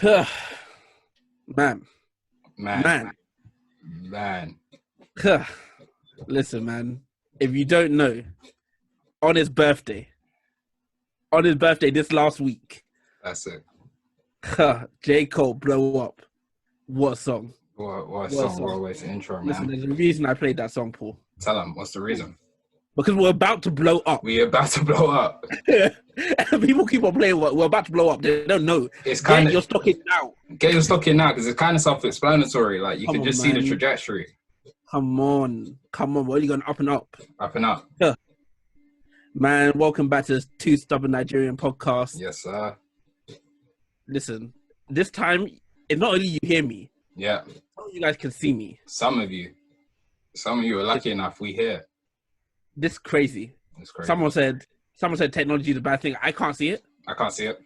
Man, Man. listen, man. If you don't know, on his birthday this last week, That's it. J. Cole blow up. What song? What song? What was the intro, man? Listen, there's a reason I played that song, Paul. Tell him, what's the reason? Because we're about to blow up. We're about to blow up. People keep on playing, we're about to blow up. They don't know. It's kind of... Get your stock in now. Get your stock in now, because it's kind of self-explanatory. Like, you can just see the trajectory. Come on. We're only going up and up. Up and up. Yeah. Man, welcome back to the Two Stubborn Nigerian Podcast. Yes, sir. Listen, this time, it's not only you hear me. Yeah. Some of you guys can see me. Some of you are lucky enough we hear. This is crazy. It's crazy. Someone said technology is a bad thing. I can't see it. I can't see it.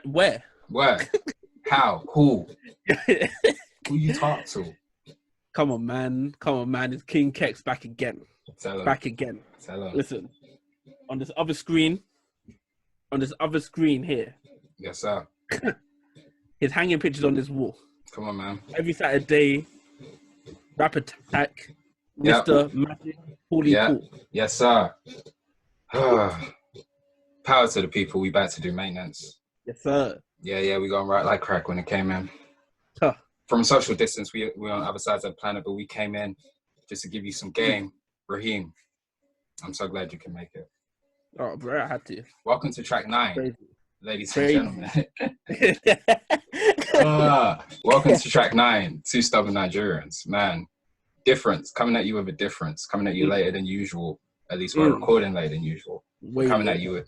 Where? How? Who? Who you talk to? Come on, man. It's King Kex back again. Tell him. Back again. Tell him. Listen, on this other screen here. Yes, sir. He's hanging pictures on this wall. Come on, man. Every Saturday, Rap Attack, Mr. Magic, Paulie Paul. Yes, sir. Power to the people. We back to do maintenance. Yes, sir. Yeah, we going right like crack when it came in. Huh. From social distance, we're on other sides of the planet, but we came in just to give you some game. Rahim, I'm so glad you can make it. Oh, bro, I had to. Welcome to track 9, Crazy. ladies and gentlemen. Welcome to track 9, Two Stubborn Nigerians. Man, difference. Coming at you with a difference. Coming at you later than usual. At least we're recording later than usual. Coming at you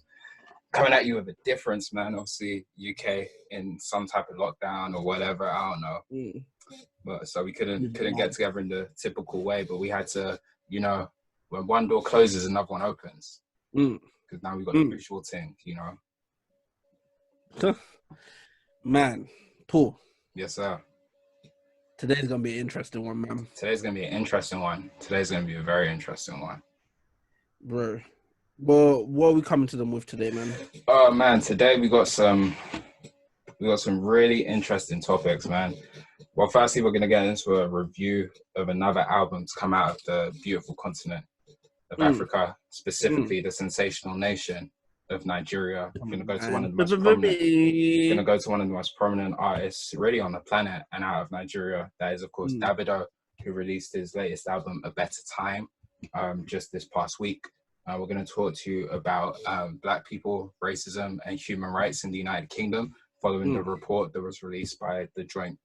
with a difference, man. Obviously, UK in some type of lockdown or whatever. I don't know. But so we couldn't get together in the typical way. But we had to, when one door closes, another one opens. Because now we've got the visual thing, Man, Paul. Yes, sir. Today's gonna be an interesting one, man. Today's gonna be an interesting one. Today's gonna be a very interesting one, bro. Well, what are we coming to them with today, man? Oh man, today we got some really interesting topics, man. Well, firstly, we're gonna get into a review of another album to come out of the beautiful continent of Africa, specifically the sensational nation of Nigeria. We're gonna go to one of the most prominent artists really on the planet and out of Nigeria. That is, of course, Davido, who released his latest album, A Better Time, just this past week. We're going to talk to you about Black people, racism, and human rights in the United Kingdom, following the report that was released by the Joint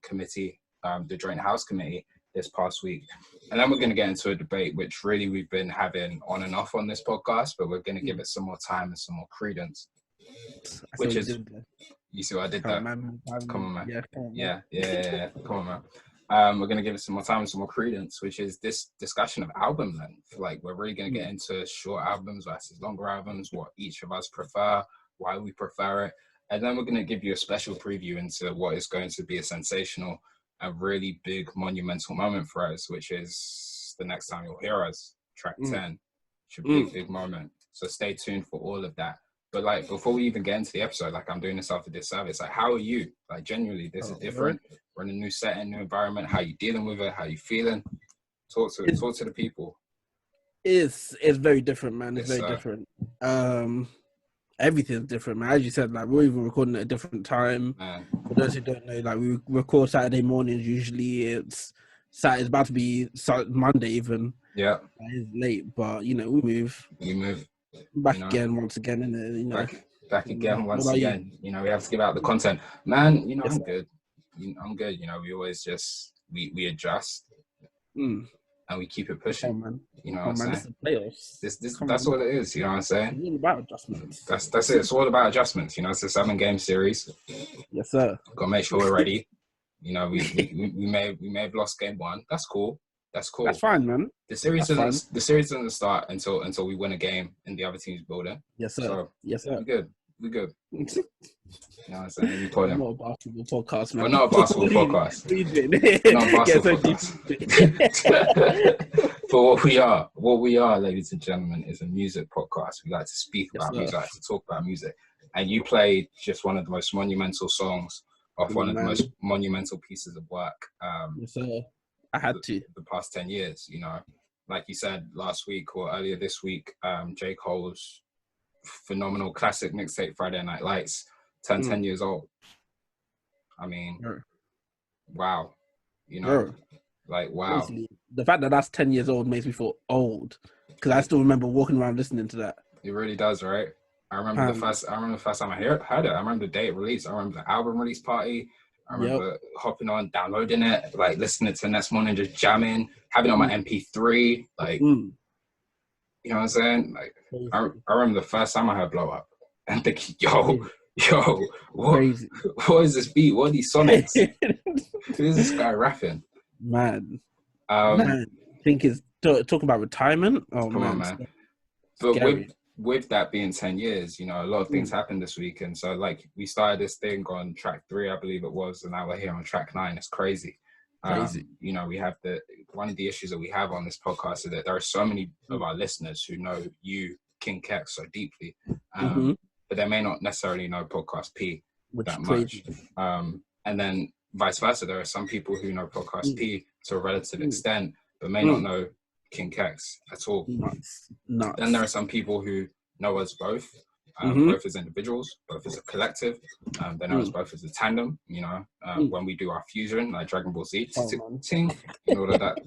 House Committee this past week. And then we're going to get into a debate, which really we've been having on and off on this podcast, but we're going to give it some more time and some more credence. You see what I did there? Come on, man. Yeah. Come on, man. We're going to give it some more time and some more credence, which is this discussion of album length. Like, we're really going to get into short albums versus longer albums, what each of us prefer, why we prefer it. And then we're going to give you a special preview into what is going to be a sensational and really big monumental moment for us, which is the next time you'll hear us, track 10. It's a big moment. So stay tuned for all of that. But like, before we even get into the episode, like, I'm doing this after this service. Like, how are you? Like, genuinely, this is different. We're in a new setting, new environment. How you dealing with it? How you feeling? Talk to the people. It's very different, man. It's very different. Everything's different, man. As you said, like, we're even recording at a different time. Man. For those who don't know, like, we record Saturday mornings. Usually, it's about to be Monday even. Yeah, it's late, but we move. Back again, once again, and back again once again. We have to give out the content, man. I'm good. I'm good. We always just we adjust and we keep it pushing. Man. You know what I'm saying? Playoffs. That's what it is. You know what I'm saying? It's all about adjustments. That's it. It's all about adjustments. It's a 7-game series. Yes, sir. Got to make sure we're ready. We may have lost game 1. That's cool. That's fine, man. The series doesn't start until we win a game in the other team's building. Yes, sir. So, yes, sir. We're good. You know what I'm saying? We're not a basketball podcast, man. We're not a basketball podcast. Not a basketball podcast. But what we are, ladies and gentlemen, is a music podcast. We like to speak about music, like to talk about music. And you played just one of the most monumental songs off one of the most monumental pieces of work. Yes, sir. I had to. The past 10 years, you know, like you said last week or earlier this week, J. Cole's phenomenal classic mixtape Friday Night Lights turned 10 years old. I mean, wow, you know, like wow. Honestly, the fact that that's 10 years old makes me feel old because I still remember walking around listening to that. It really does, right? I remember the first time I heard it. I remember the day it released. I remember the album release party. I remember hopping on, downloading it, like listening to it the next morning, just jamming, having it on my MP3, like, you know what I'm saying? Like, I remember the first time I heard Blow Up and thinking, yo, what is this beat? What are these sonics? Who is this guy rapping? Man, I think it's talking about retirement. Oh, come on, man. But with that being 10 years, you know, a lot of things happened this week. And so, like, we started this thing on track 3, I believe it was, and now we're here on track 9. It's crazy. You know, we have one of the issues that we have on this podcast is that there are so many of our listeners who know you, King Kex, so deeply, but they may not necessarily know Podcast P that much. And then vice versa, there are some people who know Podcast P to a relative extent, but may not know King Kex at all. Nuts. Then there are some people who know us both, both as individuals, both as a collective. They know us both as a tandem, you know, when we do our fusion, like Dragon Ball Z, ting, and all of that.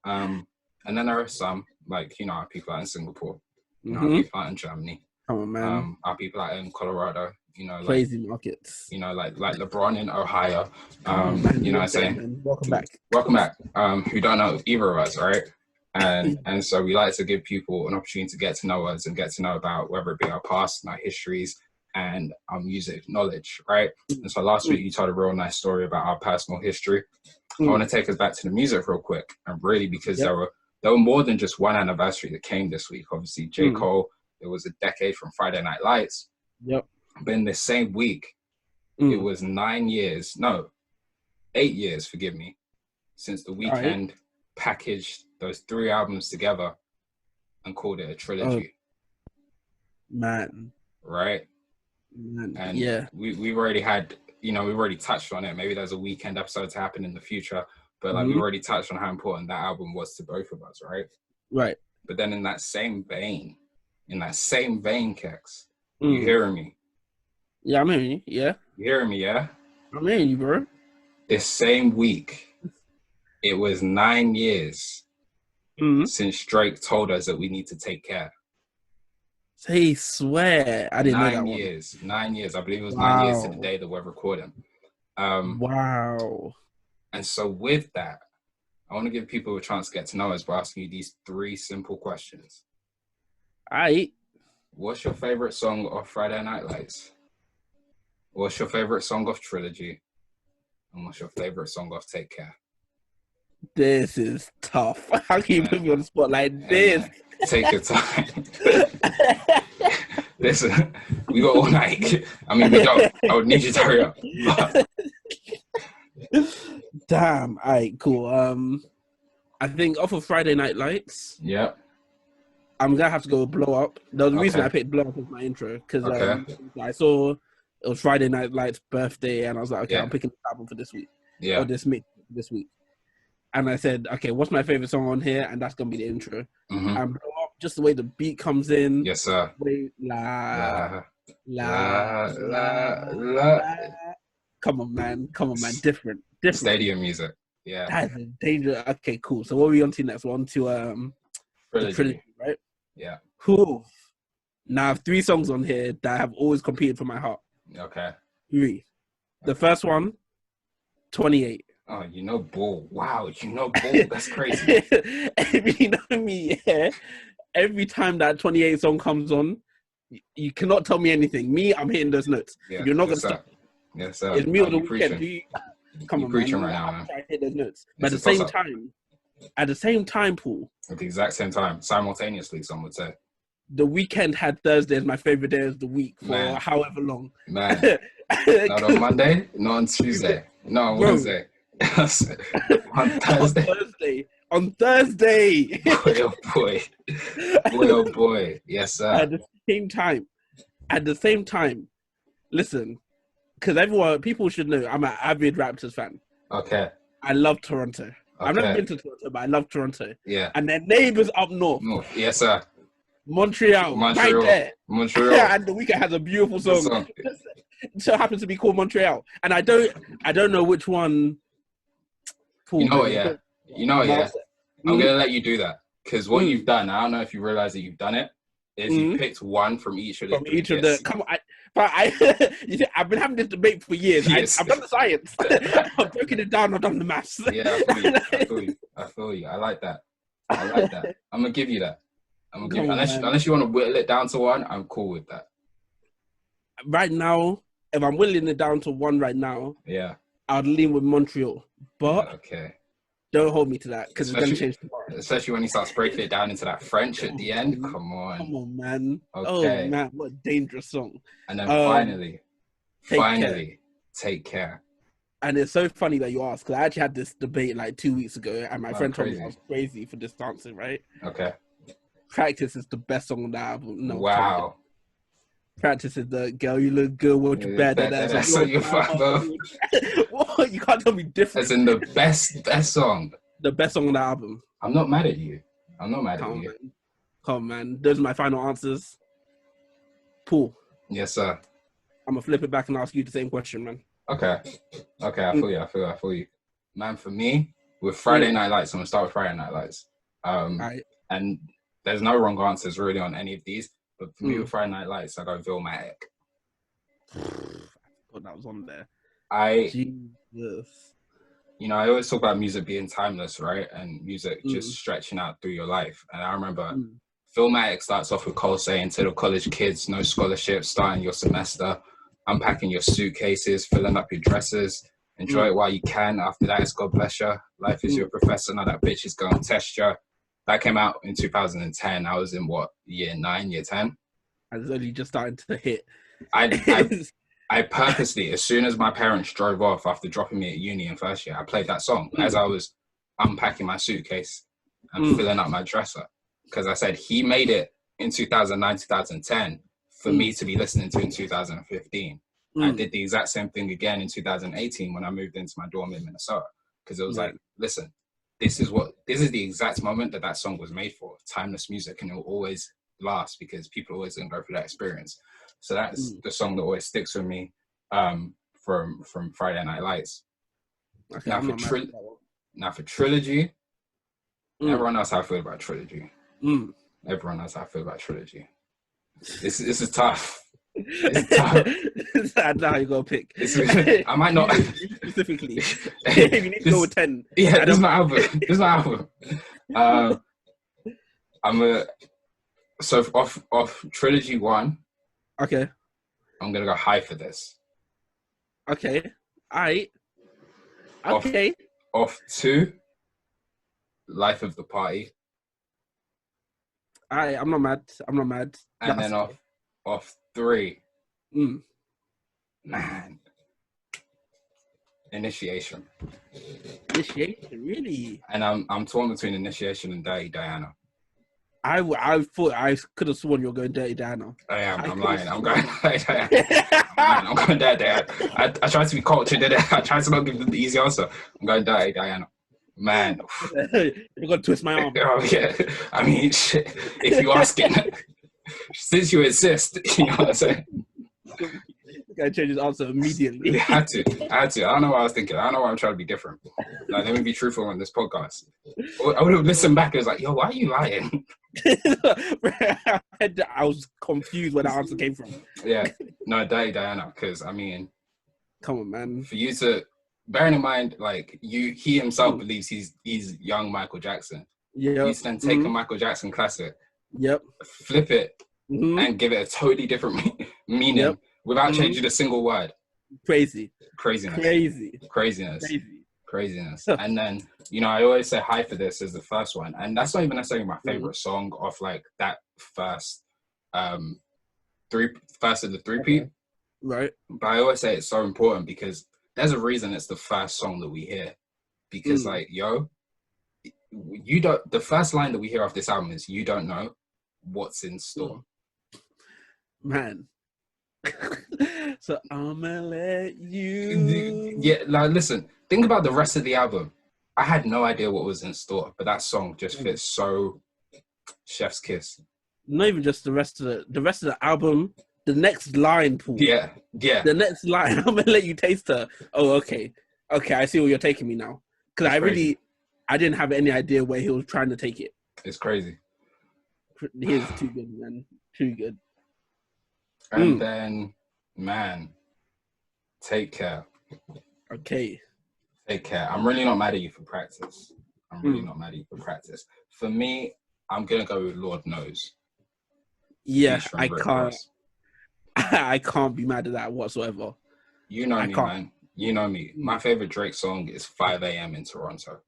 And then there are some, like, you know, our people out in Singapore, you know, our people out in Germany, our people out in Colorado, you know, like, crazy markets, you know, like LeBron in Ohio, you know what I'm saying? Welcome back. Who don't know either of us, right? And so we like to give people an opportunity to get to know us and get to know about whether it be our past and our histories and our music knowledge, right? And so last week you told a real nice story about our personal history. I want to take us back to the music real quick, and really because there were more than just one anniversary that came this week. Obviously, J. Cole, it was a decade from Friday Night Lights. But in this same week, it was 8 years, forgive me, since The Weeknd packaged those 3 albums together and called it a trilogy. Man. Right? Man. And we've already had, you know, we've already touched on it. Maybe there's a Weeknd episode to happen in the future, but like we've already touched on how important that album was to both of us, right? Right. But then in that same vein, Kex, you hearing me? Yeah, I'm hearing you. Yeah. You hearing me, yeah? I'm hearing you, bro. This same week, it was 9 years since Drake told us that we need to take care. Say, swear. I didn't know that 9 years. 9 years. I believe it was 9 years to the day that we're recording. Wow. And so with that, I want to give people a chance to get to know us by asking you these 3 simple questions. What's your favorite song of Friday Night Lights? What's your favorite song of Trilogy? And what's your favorite song of Take Care? This is tough. How can you put me on the spot like this? Take your time. Listen, we got all night. I mean, we don't. I would need you to hurry up. Damn. All right, cool. I think off of Friday Night Lights. Yeah. I'm gonna have to go with Blow Up. The reason I picked Blow Up as my intro because I saw it was Friday Night Lights' birthday, and I was like, okay, I'm picking the album for this week. Yeah. Or this week. And I said, okay, what's my favorite song on here? And that's gonna be the intro. And Blow Up, just the way the beat comes in. Yes, sir. La. Come on, man. Different. Stadium music. Yeah. That is dangerous. Okay, cool. So what are we on to next? We're on to the Trilogy, right? Yeah. Cool. Now I have 3 songs on here that have always competed for my heart. Okay. 3. The first one, 28. Oh, you know Bull. Wow, you know Bull. That's crazy. You know me, yeah. Every time that 28 song comes on, you cannot tell me anything. Me, I'm hitting those notes. Yeah, you're not going to stop. Yes, sir. It's me or the Weeknd. Come on, preaching man. Right now, man. I hit those notes. But at the same time, Paul. At the exact same time, simultaneously, some would say. The Weeknd had Thursday as my favorite day of the week for however long. Man. Not on Monday, not on Tuesday, not on Wednesday. On Thursday. On Thursday. Boy, oh boy. Yes, sir. At the same time, listen, because people should know I'm an avid Raptors fan. Okay. I love Toronto. Okay. I've never been to Toronto, but I love Toronto. Yeah. And their neighbors up north. Yes, sir. Montreal. Right there. Montreal. And The Weeknd has a beautiful song. It so happens to be called Montreal. And I don't know which one. You know what, yeah. I'm going to let you do that. Because what you've done, I don't know if you realize that you've done it, is you picked one from each of the three. Come on, you see, I've been having this debate for years. Yes. I've done the science. I've broken it down. I've done the maths. Yeah, I feel you. I like that. I'm gonna give you that. Unless you want to whittle it down to one, I'm cool with that. Right now, if I'm whittling it down to one right now, yeah, I'd lean with Montreal. But okay. Don't hold me to that because it's going to change tomorrow. Especially when he starts breaking it down into that French at the end. Come on, man. Okay. Oh, man. What a dangerous song. And then finally, take care. And it's so funny that you asked because I actually had this debate like 2 weeks ago and my friend told me I was crazy for this dancing, right? Okay. Practice is the best song on the album. No, wow. Practice is the girl, you look good, won't you better? That's what you're What? You can't tell me different. As in the best song. The best song on the album. I'm not mad at you. Man. Come on, man. Those are my final answers. Paul. Yes, sir. I'm gonna flip it back and ask you the same question, man. Okay, I feel you. Man, for me, with Friday Night Lights, I'm gonna start with Friday Night Lights. Right. And there's no wrong answers really on any of these. But for me, with Friday Night Lights, I go Vilmatic. God, that was on there. Jesus. You know, I always talk about music being timeless, right? And music just stretching out through your life. And I remember Vilmatic starts off with Cole saying to the college kids, no scholarship, starting your semester, unpacking your suitcases, filling up your dressers, enjoy it while you can. After that, it's God bless you. Life is your professor. Now that bitch is going to test you. That came out in 2010. I was in year 9, year 10? I was only just starting to hit. I purposely, as soon as my parents drove off after dropping me at uni in first year, I played that song as I was unpacking my suitcase and filling up my dresser. Because I said he made it in 2009, 2010 for me to be listening to in 2015. I did the exact same thing again in 2018 when I moved into my dorm in Minnesota. Because it was like, listen, this is the exact moment that song was made for. Timeless music, and it will always last because people always going to go through that experience. So that's the song that always sticks with me from Friday Night Lights. Okay, now for Trilogy, everyone knows how I feel about Trilogy. Everyone knows how I feel about Trilogy. This is tough. It's tough. I know how you're going to pick. I might not. Specifically. You need to go with 10. Yeah, this is my album. So off Trilogy 1. Okay. I'm going to go high for this. Okay. Alright. Okay. Off 2. Life of the Party. Alright, I'm not mad. And then off 3. Man. Initiation, really? And I'm torn between Initiation and Dirty Diana. I thought I could have sworn you were going Dirty Diana. I'm lying. I'm going Dirty Diana. I'm going Dirty Diana. I tried to be cultured. I tried to not give them the easy answer. I'm going Dirty Diana. Man. You're going to twist my arm. Oh, yeah. I mean, shit. If you ask it, since you insist, you know what I'm saying? Guy changed his answer immediately. I had to. I don't know what I was thinking. I don't know why I'm trying to be different. Like, let me be truthful on this podcast. I would have listened back and was like, yo, why are you lying? I was confused where the answer came from. Yeah. No, Dirty Diana, because, I mean... Come on, man. For you to... Bearing in mind, like, he himself believes he's young Michael Jackson. Yeah. He's then take a Michael Jackson classic, flip it, and give it a totally different meaning without changing a single word. Craziness. And then, you know, I always say high for this as the first one, and that's not even necessarily my favorite song of like that first of the three-peat. Right. But I always say it's so important because there's a reason it's the first song that we hear. Because like, yo, the first line that we hear off this album is, you don't know what's in store. Man. So I'ma let you. Yeah, like listen, think about the rest of the album. I had no idea what was in store, but that song just fits so chef's kiss. Not even just the rest of the album. The next line, Paul. Yeah. The next line. I'm gonna let you taste her. Oh, okay. I see where you're taking me now. Because I didn't have any idea where he was trying to take it. It's crazy. He's too good, man. Too good. And then, man, Take Care. Okay. Take Care. I'm really not mad at you for practice. For me, I'm gonna go with Lord Knows. Yeah, I can't. I can't be mad at that whatsoever. You know me, man. You know me. My favorite Drake song is 5 a.m. in Toronto.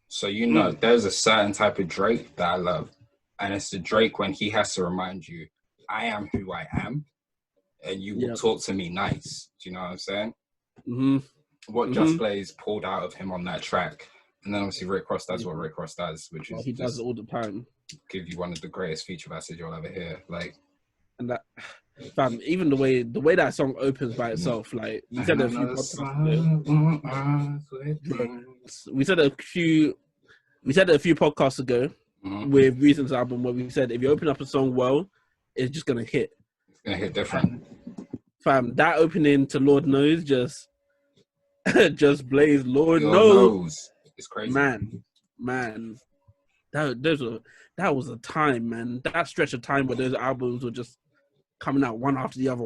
So you know, there's a certain type of Drake that I love. And it's the Drake when he has to remind you, I am who I am. And you will talk to me nice. Do you know what I'm saying? What Just Blaze pulled out of him on that track. And then obviously Rick Ross does what Rick Ross does, which is he does it all the time. Give you one of the greatest feature verses you'll ever hear. Like, and that, fam, even the way that song opens by itself, like we said a few podcasts ago with Reasons album where we said if you open up a song well, it's just gonna hit. It's gonna hit different. Fam, that opening to Lord Knows just Blaze Lord knows. It's crazy. Man. That was a time, man. That stretch of time where those albums were just coming out one after the other.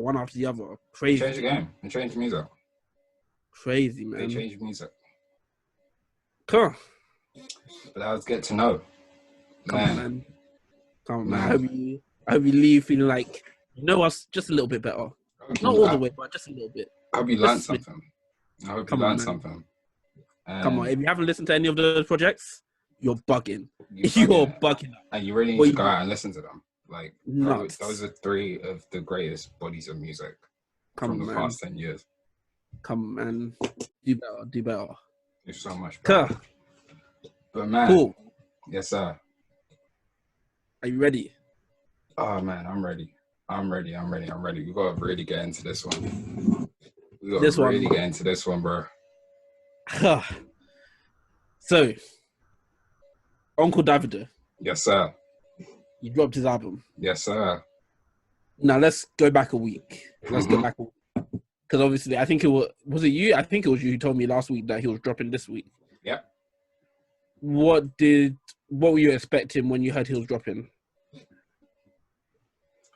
Crazy. Change the game and change music. Crazy, man. They change music. Cool. But that was good to know. Come on, man. I hope you leave feeling like you know us just a little bit better. Not all the way, but just a little bit. I hope you learned something. Something. Come on, if you haven't listened to any of those projects, you're bugging. You're bugging. And you really need to go out and listen to them. Like, those are three of the greatest bodies of music from the past 10 years. Come on, man. Do better. Do so much better. But man, cool. Yes, sir. Are you ready? Oh man, I'm ready. We gotta really get into this one. Get into this one, bro. So, Uncle Davido. Yes, sir. He dropped his album. Yes, sir. Now let's go back a week. Because obviously, I think it was it you? I think it was you who told me last week that he was dropping this week. Yep. What were you expecting when you heard he was dropping?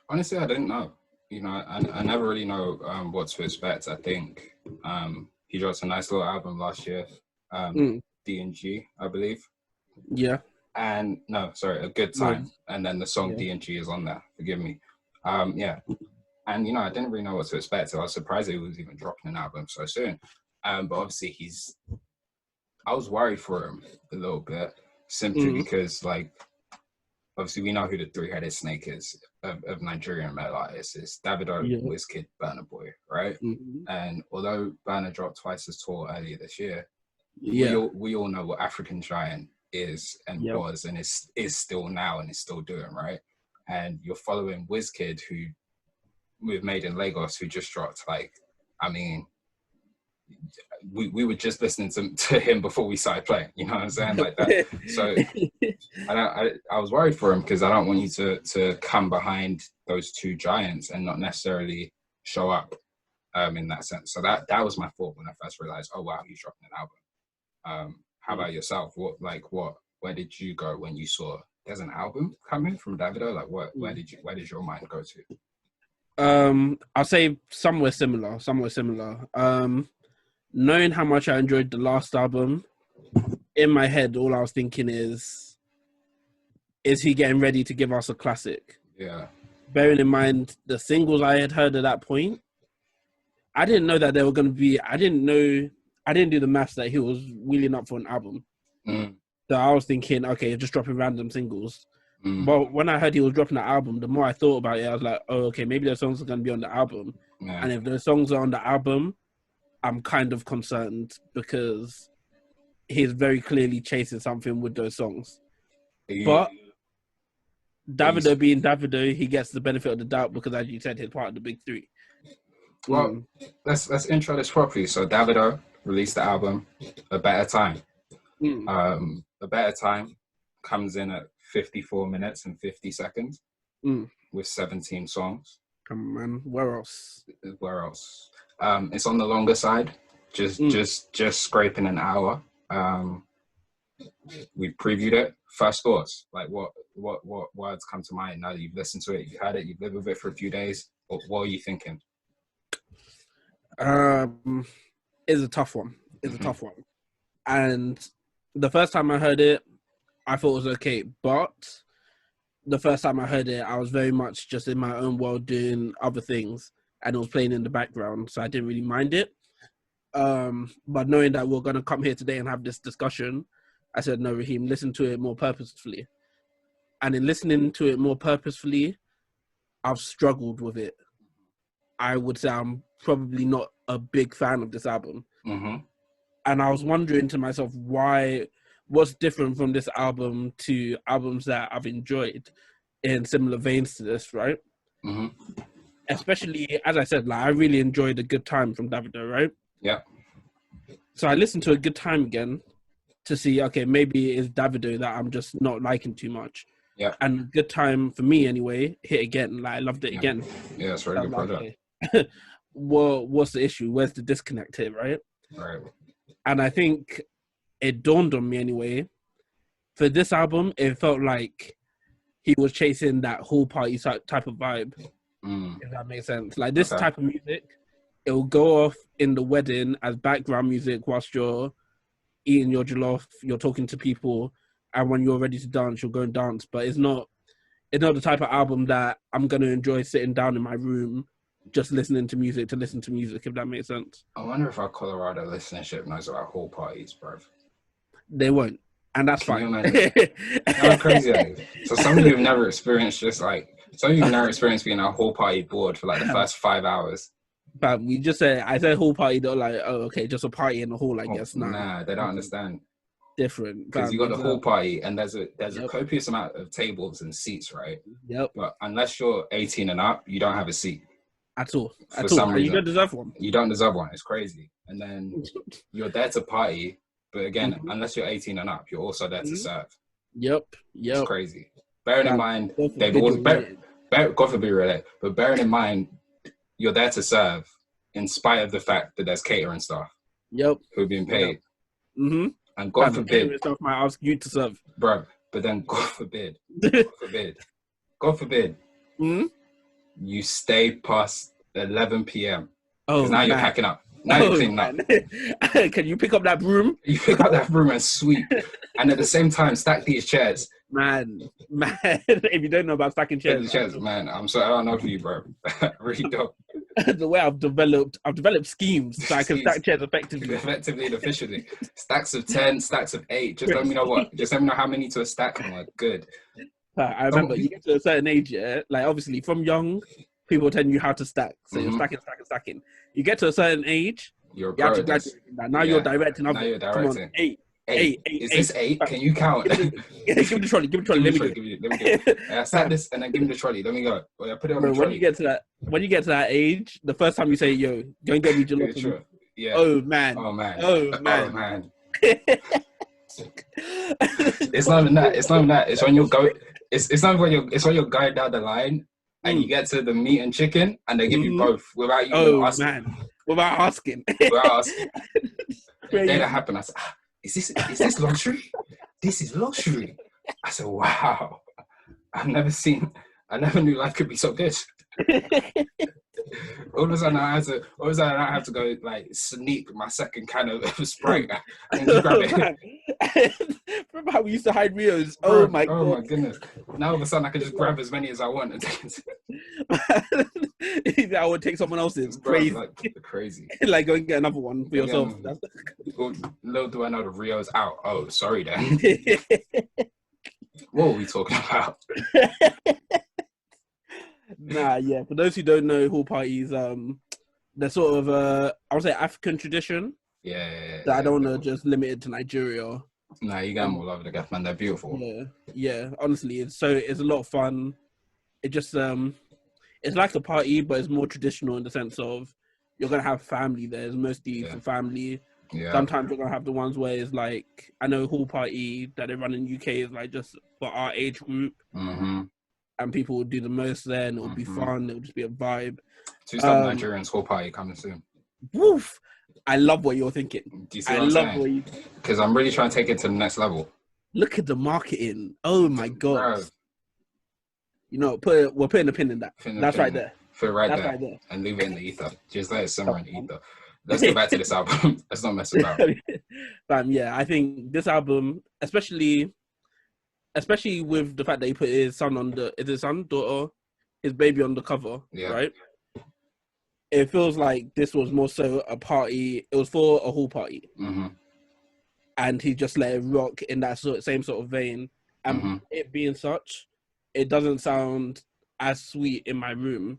Honestly, I didn't know. You know, I never really know what to expect. I think he dropped a nice little album last year, D&G, I believe. Yeah. And a Good Time. And then the song D&G is on there. Forgive me. Yeah. And, you know, I didn't really know what to expect. So I was surprised that he was even dropping an album so soon. But obviously I was worried for him a little bit, simply because, like, obviously we know who the three-headed snake is of Nigerian male artists. It's Davido, Wizkid, Burna Boy, right? And although Burna dropped twice his tour earlier this year, we all know what African Giant is and was and is still now and is still doing, right? And you're following Wizkid, who we've made in Lagos, who just dropped, like, I mean, we were just listening to him before we started playing, you know what I'm saying? Like that. So I was worried for him because I don't want you to come behind those two giants and not necessarily show up in that sense. So that was my thought when I first realized, oh wow, he's dropping an album. How about yourself? Where did you go when you saw there's an album coming from Davido? Like where did your mind go to? I'll say somewhere similar. Knowing how much I enjoyed the last album, in my head, all I was thinking is he getting ready to give us a classic? Yeah. Bearing in mind the singles I had heard at that point, I didn't know that they were going to be. I didn't do the maths that he was wheeling up for an album. So I was thinking, okay, just dropping random singles. But when I heard he was dropping an album, the more I thought about it, I was like, oh, okay, maybe those songs are going to be on the album. Yeah. And if those songs are on the album, I'm kind of concerned because he's very clearly chasing something with those songs. But Davido being Davido, he gets the benefit of the doubt because, as you said, he's part of the big three. Well, let's intro this properly. So Davido released the album A Better Time. A Better Time comes in at 54 minutes and 50 seconds with 17 songs. Come on, man. Where else? It's on the longer side, just scraping an hour. We previewed it. First thoughts, like what words come to mind now that you've listened to it, you've had it, you've lived with it for a few days? What are you thinking? It's a tough one. And the first time I heard it, I thought it was okay. But the first time I heard it, I was very much just in my own world doing other things, and it was playing in the background, so I didn't really mind it. But knowing that we're going to come here today and have this discussion, I said, no, Rahim, listen to it more purposefully. And in listening to it more purposefully, I've struggled with it. I would say I'm probably not a big fan of this album. And I was wondering to myself, what's different from this album to albums that I've enjoyed in similar veins to this, right? Especially, as I said, like I really enjoyed A Good Time from Davido, right? Yeah. So I listened to A Good Time again to see, okay, maybe it's Davido that I'm just not liking too much. Yeah. And Good Time, for me anyway, hit again. Like, I loved it again. Yeah, it's a very good project. Okay. Well, what's the issue? Where's the disconnect here, right? Right. And I think it dawned on me anyway. For this album, it felt like he was chasing that whole party type of vibe, if that makes sense. Like this type of music, it will go off in the wedding as background music whilst you're eating your jollof, you're talking to people, and when you're ready to dance, you'll go and dance. But it's not the type of album that I'm going to enjoy sitting down in my room just listening to music, if that makes sense. I wonder if our Colorado listenership knows about whole parties, bro. They won't. And that's fine. You imagine? How crazy that is. So some of you have never experienced being a whole party bored for like the first 5 hours. But I said whole party, they're like, oh, okay, just a party in the hall, I guess. Nah, they don't understand. Different. Because you got the whole party and there's a copious amount of tables and seats, right? Yep. But unless you're 18 and up, you don't have a seat. At all. For some reason. You don't deserve one. You don't deserve one. It's crazy. And then you're there to party, but again, unless you're 18 and up, you're also there to serve. Yep. It's crazy. Bearing in mind, God forbid relate, but bearing in mind, you're there to serve in spite of the fact that there's catering staff. Yep. Who are being paid. Yep. And God forbid. Catering staff might ask you to serve. Bro, but then God forbid. You stay past 11 p.m. Oh, now you're packing up. Now you're cleaning up. Can you pick up that broom? You pick up that broom and sweep. And at the same time, stack these chairs. Man. If you don't know about stacking chairs. Man, I'm sorry, I don't know for you, bro. I really don't. The way I've developed schemes so I can stack chairs effectively. Effectively and efficiently. Stacks of 10, stacks of 8. Just let me know what. Just let me know how many to a stack. I'm like, good. I remember you get to a certain age, yeah. Like obviously from young, people tell you how to stack. So you're stacking. You get to a certain age, you have to graduate. Now you're directing. Now you're directing. Come on, 8. Is this 8? Can you count? Give me the trolley. Let me go. I sat this and then give me the trolley. Let me go. I put it on the trolley. When you get to that age, the first time you say, "Yo, go and get me jollof." Yeah. Oh man. It's not even that. It's when you go. It's not when you're going down the line and you get to the meat and chicken and they give you both without you asking. Man. Without asking. The day that happened, I said, is this luxury? This is luxury. I said, wow. I never knew life could be so good. All of a sudden I have to go like sneak my second can of Sprite and just grab it. Remember how we used to hide Rios? Oh my god. Oh my goodness. Now all of a sudden I can just grab as many as I want and take it. I would take someone else's. Crazy. Crazy. Like go and get another one for yourself. Little do I know the Rio's out. Oh, sorry then. What were we talking about? Nah, yeah. For those who don't know, hall parties, they're sort of I would say African tradition. Yeah. That I don't want to just limit it to Nigeria. Nah, you got them all over the gaff, man. They're beautiful. Yeah. Honestly, it's a lot of fun. It just it's like a party, but it's more traditional in the sense of you're gonna have family there. It's mostly for family. Yeah. Sometimes you're gonna have the ones where it's like, I know Hall Party that they run in UK is like just for our age group, and people will do the most there, and it'll be fun. It'll just be a vibe. Two Stubborn Nigerians Hall Party coming soon. Woof! I love what you're thinking. Do you see what I'm saying? Because I'm really trying to take it to the next level. Look at the marketing. Oh my god! Bro. You know, we're putting a pin in that. That's right there. Put it right there, and leave it in the ether. Just let it simmer in the ether. Let's get back to this album. Let's not mess about. Yeah, I think this album, especially with the fact that he put his son on daughter, his baby on the cover, right? It feels like this was more so a party. It was for a Hall Party, and he just let it rock in that same sort of vein. And it being such, it doesn't sound as sweet in my room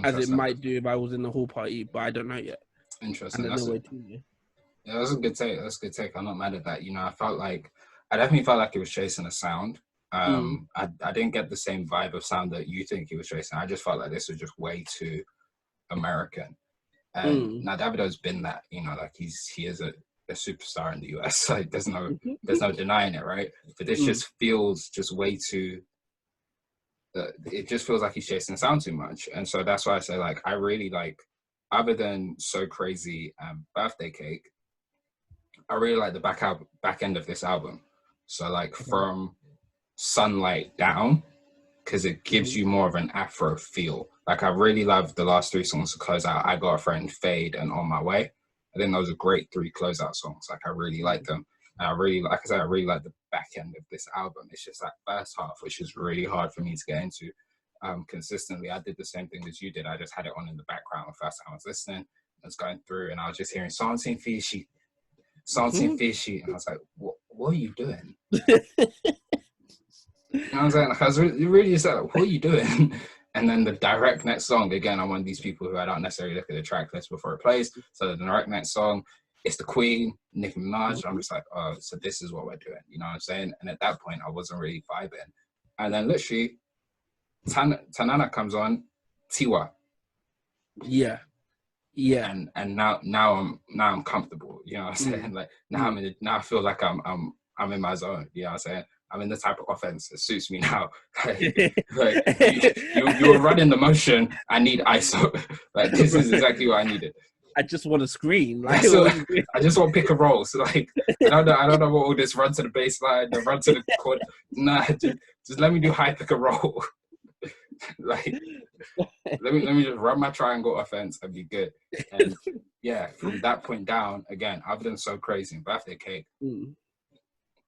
as it might do if I was in the Hall Party, but I don't know yet. Interesting. That's a good take. That's a good take. I'm not mad at that. You know, I definitely felt like it was chasing a sound. I didn't get the same vibe of sound that you think he was chasing. I just felt like this was just way too American. And now Davido's been that, you know, like he is a superstar in the US. Like there's no denying it, right? But this just feels just way too. It just feels like he's chasing sound too much, and so that's why I say like I really like. Other than So Crazy and Birthday Cake, I really like the back end of this album. So like from Sunlight down, because it gives you more of an Afro feel. Like I really love the last 3 songs to close out. I Got a Friend, Fade, and On My Way. I think those are great 3 closeout songs. Like I really like them. And I really like the back end of this album. It's just that first half, which is really hard for me to get into. Consistently. I did the same thing as you did. I just had it on in the background the first time I was listening. I was going through and I was just hearing something fishy. And I was like, what are you doing? You know what I'm saying? Like, I was really just like, what are you doing? And then the direct next song, again, I'm one of these people who I don't necessarily look at the track list before it plays. So the direct next song, it's the Queen, Nicki Minaj. I'm just like, oh, so this is what we're doing. You know what I'm saying? And at that point, I wasn't really vibing. And then literally, Tanana comes on, Tiwa. Yeah. And now I'm comfortable. You know what I'm saying? Like now I feel like I'm in my zone. You know what I'm saying? I'm in the type of offense that suits me now. Like you were running the motion. I need ISO. Like this is exactly what I needed. I just want to scream. Like, so, I just want pick and roll. So like I don't know what all this run to the baseline, the run to the chord. Nah, just let me do high pick and roll. Like let me just run my triangle offense and be good. And yeah, from that point down, again, other than So Crazy and Birthday Cake,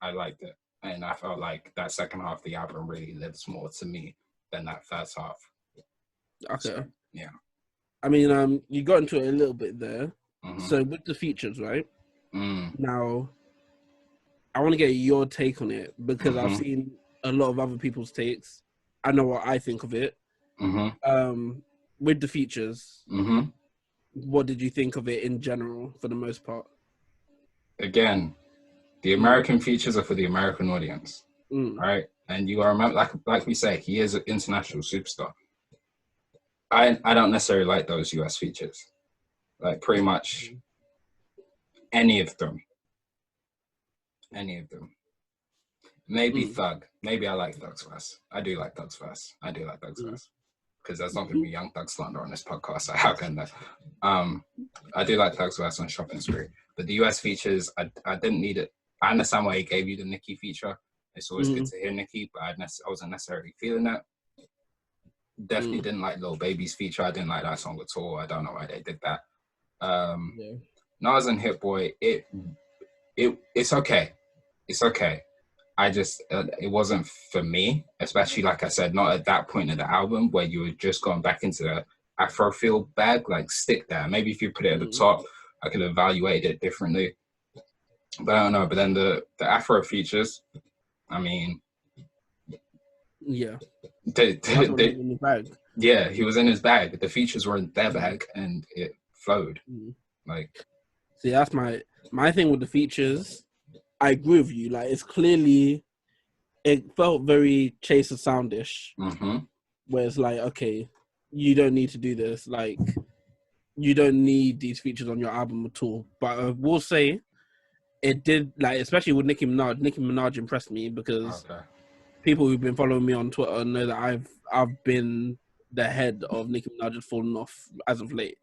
I liked it. And I felt like that second half of the album really lives more to me than that first half. Okay. So, yeah. I mean, you got into it a little bit there. So with the features, right? Now, I want to get your take on it because I've seen a lot of other people's takes. I know what I think of it. With the features, what did you think of it in general for the most part? Again, the American features are for the American audience, right? And you gotta remember, like we say, he is an international superstar. I don't necessarily like those US features, like pretty much any of them. Maybe Thug. Maybe I like Thug's verse. I do like Thug's verse. Because there's not going to be Young Thug slander on this podcast. So how can that? I do like Thug's verse on Shopping Spree. But the US features, I didn't need it. I understand why he gave you the Nicki feature. It's always good to hear Nicki, but I wasn't necessarily feeling that. Definitely didn't like Lil Baby's feature. I didn't like that song at all. I don't know why they did that. Nas and Hit Boy, it's okay. It's okay. I just, it wasn't for me, especially like I said, not at that point in the album where you were just going back into the Afro feel bag, like stick there. Maybe if you put it at the top, I could evaluate it differently. But I don't know. But then the Afro features, I mean, yeah, in his bag. Yeah, he was in his bag. The features were in their bag, and it flowed. Like, see, that's my thing with the features. I agree with you. Like, it's clearly, it felt very Chaser soundish. Where it's like, okay, you don't need to do this. Like, you don't need these features on your album at all. But I will say, it did, like, especially with Nicki Minaj. Nicki Minaj impressed me because people who've been following me on Twitter know that I've been the head of Nicki Minaj has fallen off as of late.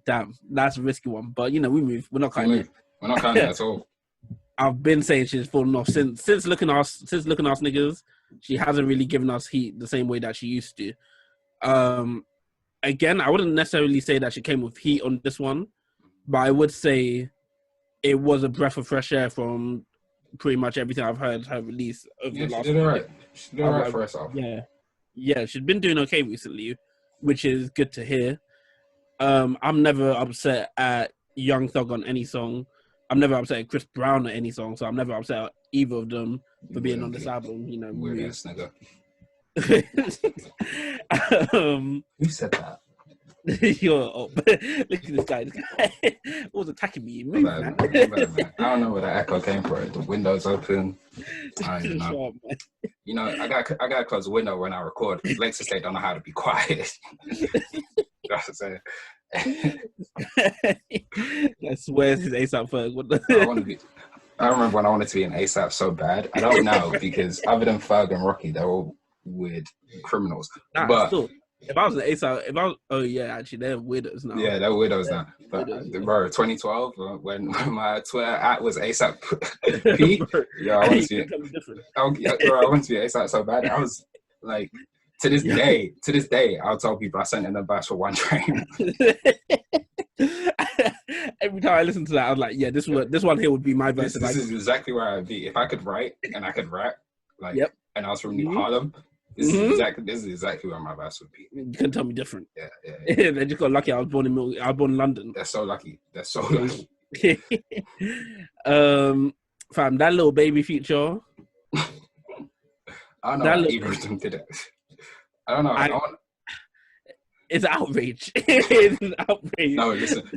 Damn, that's a risky one. But you know, we move. We're not cutting it. We're not cutting it at all. I've been saying she's fallen off since looking ass niggas. She hasn't really given us heat the same way that she used to. Again, I wouldn't necessarily say that she came with heat on this one, but I would say it was a breath of fresh air from pretty much everything I've heard her release over the last. She did alright. She did alright for herself. Yeah, she's been doing okay recently, which is good to hear. I'm never upset at Young Thug on any song. I'm never upset at Chris Brown on any song, so I'm never upset at either of them for being on this album. You know, weird ass nigga. Who said that? Look at this guy. This guy was attacking me. Move, man. I don't know where that echo came from. The window's open. I don't know. You know, I gotta close the window when I record. Lexus, they don't know how to be quiet. That's what I'm saying. I swear this is ASAP Ferg. I remember when I wanted to be an ASAP so bad. I don't know because other than Ferg and Rocky, they're all weird criminals. But still, if I was an ASAP, oh yeah, actually they're weirdos now. Yeah, they're weirdos now. But bro, 2012 when my Twitter at was ASAP P. Yeah, I want to be. I want to be ASAP so bad. I was like. To this day, I'll tell people I sent in a batch for one train. Every time I listen to that, I was like, "Yeah, this one here would be my verse." This is exactly where I'd be if I could write and I could rap. Like, and I was from New Harlem. This is exactly where my verse would be. You couldn't tell me different. Yeah. They just got lucky. I was born in London. They're so lucky. Fam, that little baby feature. I don't know how either of them did it. I don't know. It's outrage. It's outrage. No,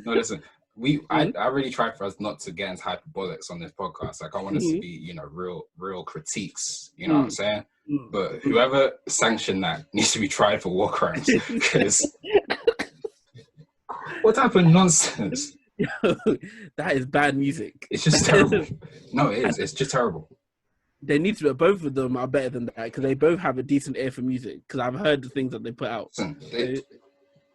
listen. I really tried for us not to get into hyperbolics on this podcast. Like, I want us to be, you know, real critiques. You know what I'm saying? But whoever sanctioned that needs to be tried for war crimes. Because what type of nonsense? That is bad music. It's just terrible. No, it is. It's just terrible. They need to. Both of them are better than that because they both have a decent ear for music. Because I've heard the things that they put out. Listen,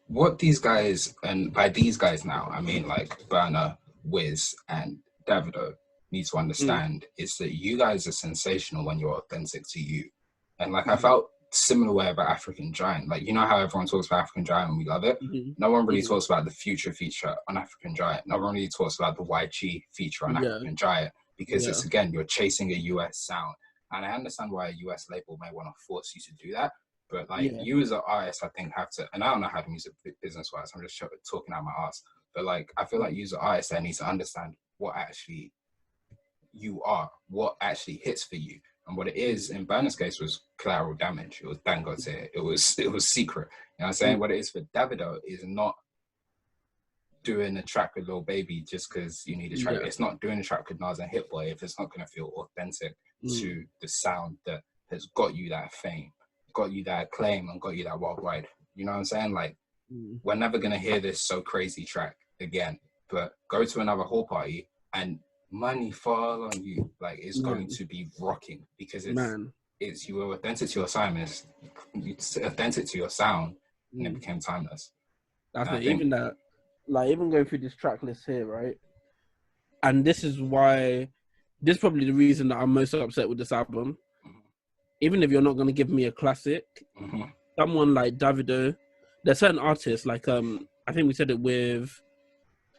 what these guys, and by these guys now, I mean like Burna, Wiz, and Davido, need to understand is that you guys are sensational when you're authentic to you. And like I felt similar way about African Giant. Like, you know how everyone talks about African Giant and we love it? No one really talks about the Future feature on African Giant. No one really talks about the YG feature on African Giant. Because it's, again, you're chasing a US sound. And I understand why a US label may want to force you to do that. But, like, you as an artist, I think, have to... And I don't know how the music business works. I'm just talking out my ass. But, like, I feel like you as an artist there needs to understand what actually you are. What actually hits for you. And what it is, in Burna's case, was collateral damage. It was Dangote. It was secret. You know what I'm saying? What it is for Davido is not doing a track with Lil Baby just because you need a track. It's not doing a track with Nas and Hit Boy if it's not going to feel authentic to the sound that has got you that fame, got you that acclaim, and got you that worldwide. You know what I'm saying? Like, we're never going to hear this so crazy track again, but go to another hall party and money fall on you. Like, it's going to be rocking because it's you were authentic to your assignments, it's authentic to your sound, and it became timeless. That's it. Even that. Like, even going through this track list here, right? And this is probably the reason that I'm most upset with this album. Even if you're not going to give me a classic, someone like Davido, there's certain artists, like, I think we said it with,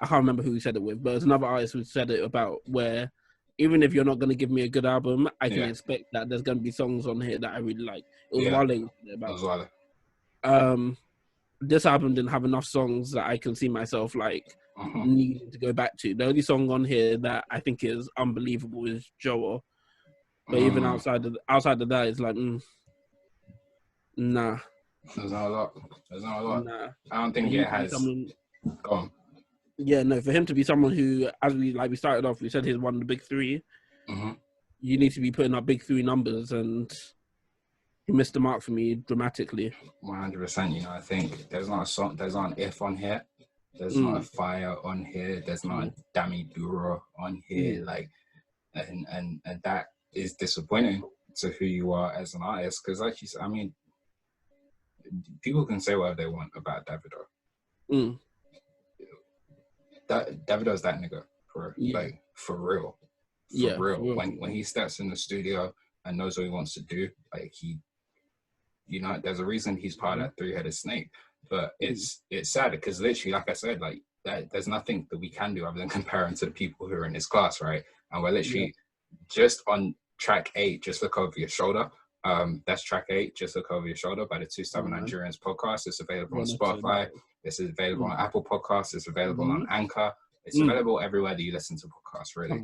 I can't remember who we said it with, but there's another artist who said it about where even if you're not going to give me a good album, I can expect that there's going to be songs on here that I really like. It was Wale. This album didn't have enough songs that I can see myself like needing to go back to. The only song on here that I think is unbelievable is Joel. But even outside of that, it's like, nah. There's not a lot. Nah. I don't think it has. Go on. Yeah, no. For him to be someone who, as we started off, we said he's one of the big three. You need to be putting up big three numbers, and he missed the mark for me dramatically. 100%. You know, I think there's not an if on here. There's not a fire on here. There's not a Dami Duro on here. Like, and that is disappointing to who you are as an artist. Because, like you said, I mean, people can say whatever they want about Davido. Davido's that nigga for like for real. For real. When he steps in the studio and knows what he wants to do, like there's a reason he's part of that three-headed snake. But it's sad because literally, like I said, like there's nothing that we can do other than compare him to the people who are in his class, right? And we're literally just on track 8, Just Look Over Your Shoulder. That's track 8, Just Look Over Your Shoulder by the Two Stubborn Nigerians Podcast. It's available on Spotify. It's available on Apple Podcasts. It's available on Anchor. It's available everywhere that you listen to podcasts, really.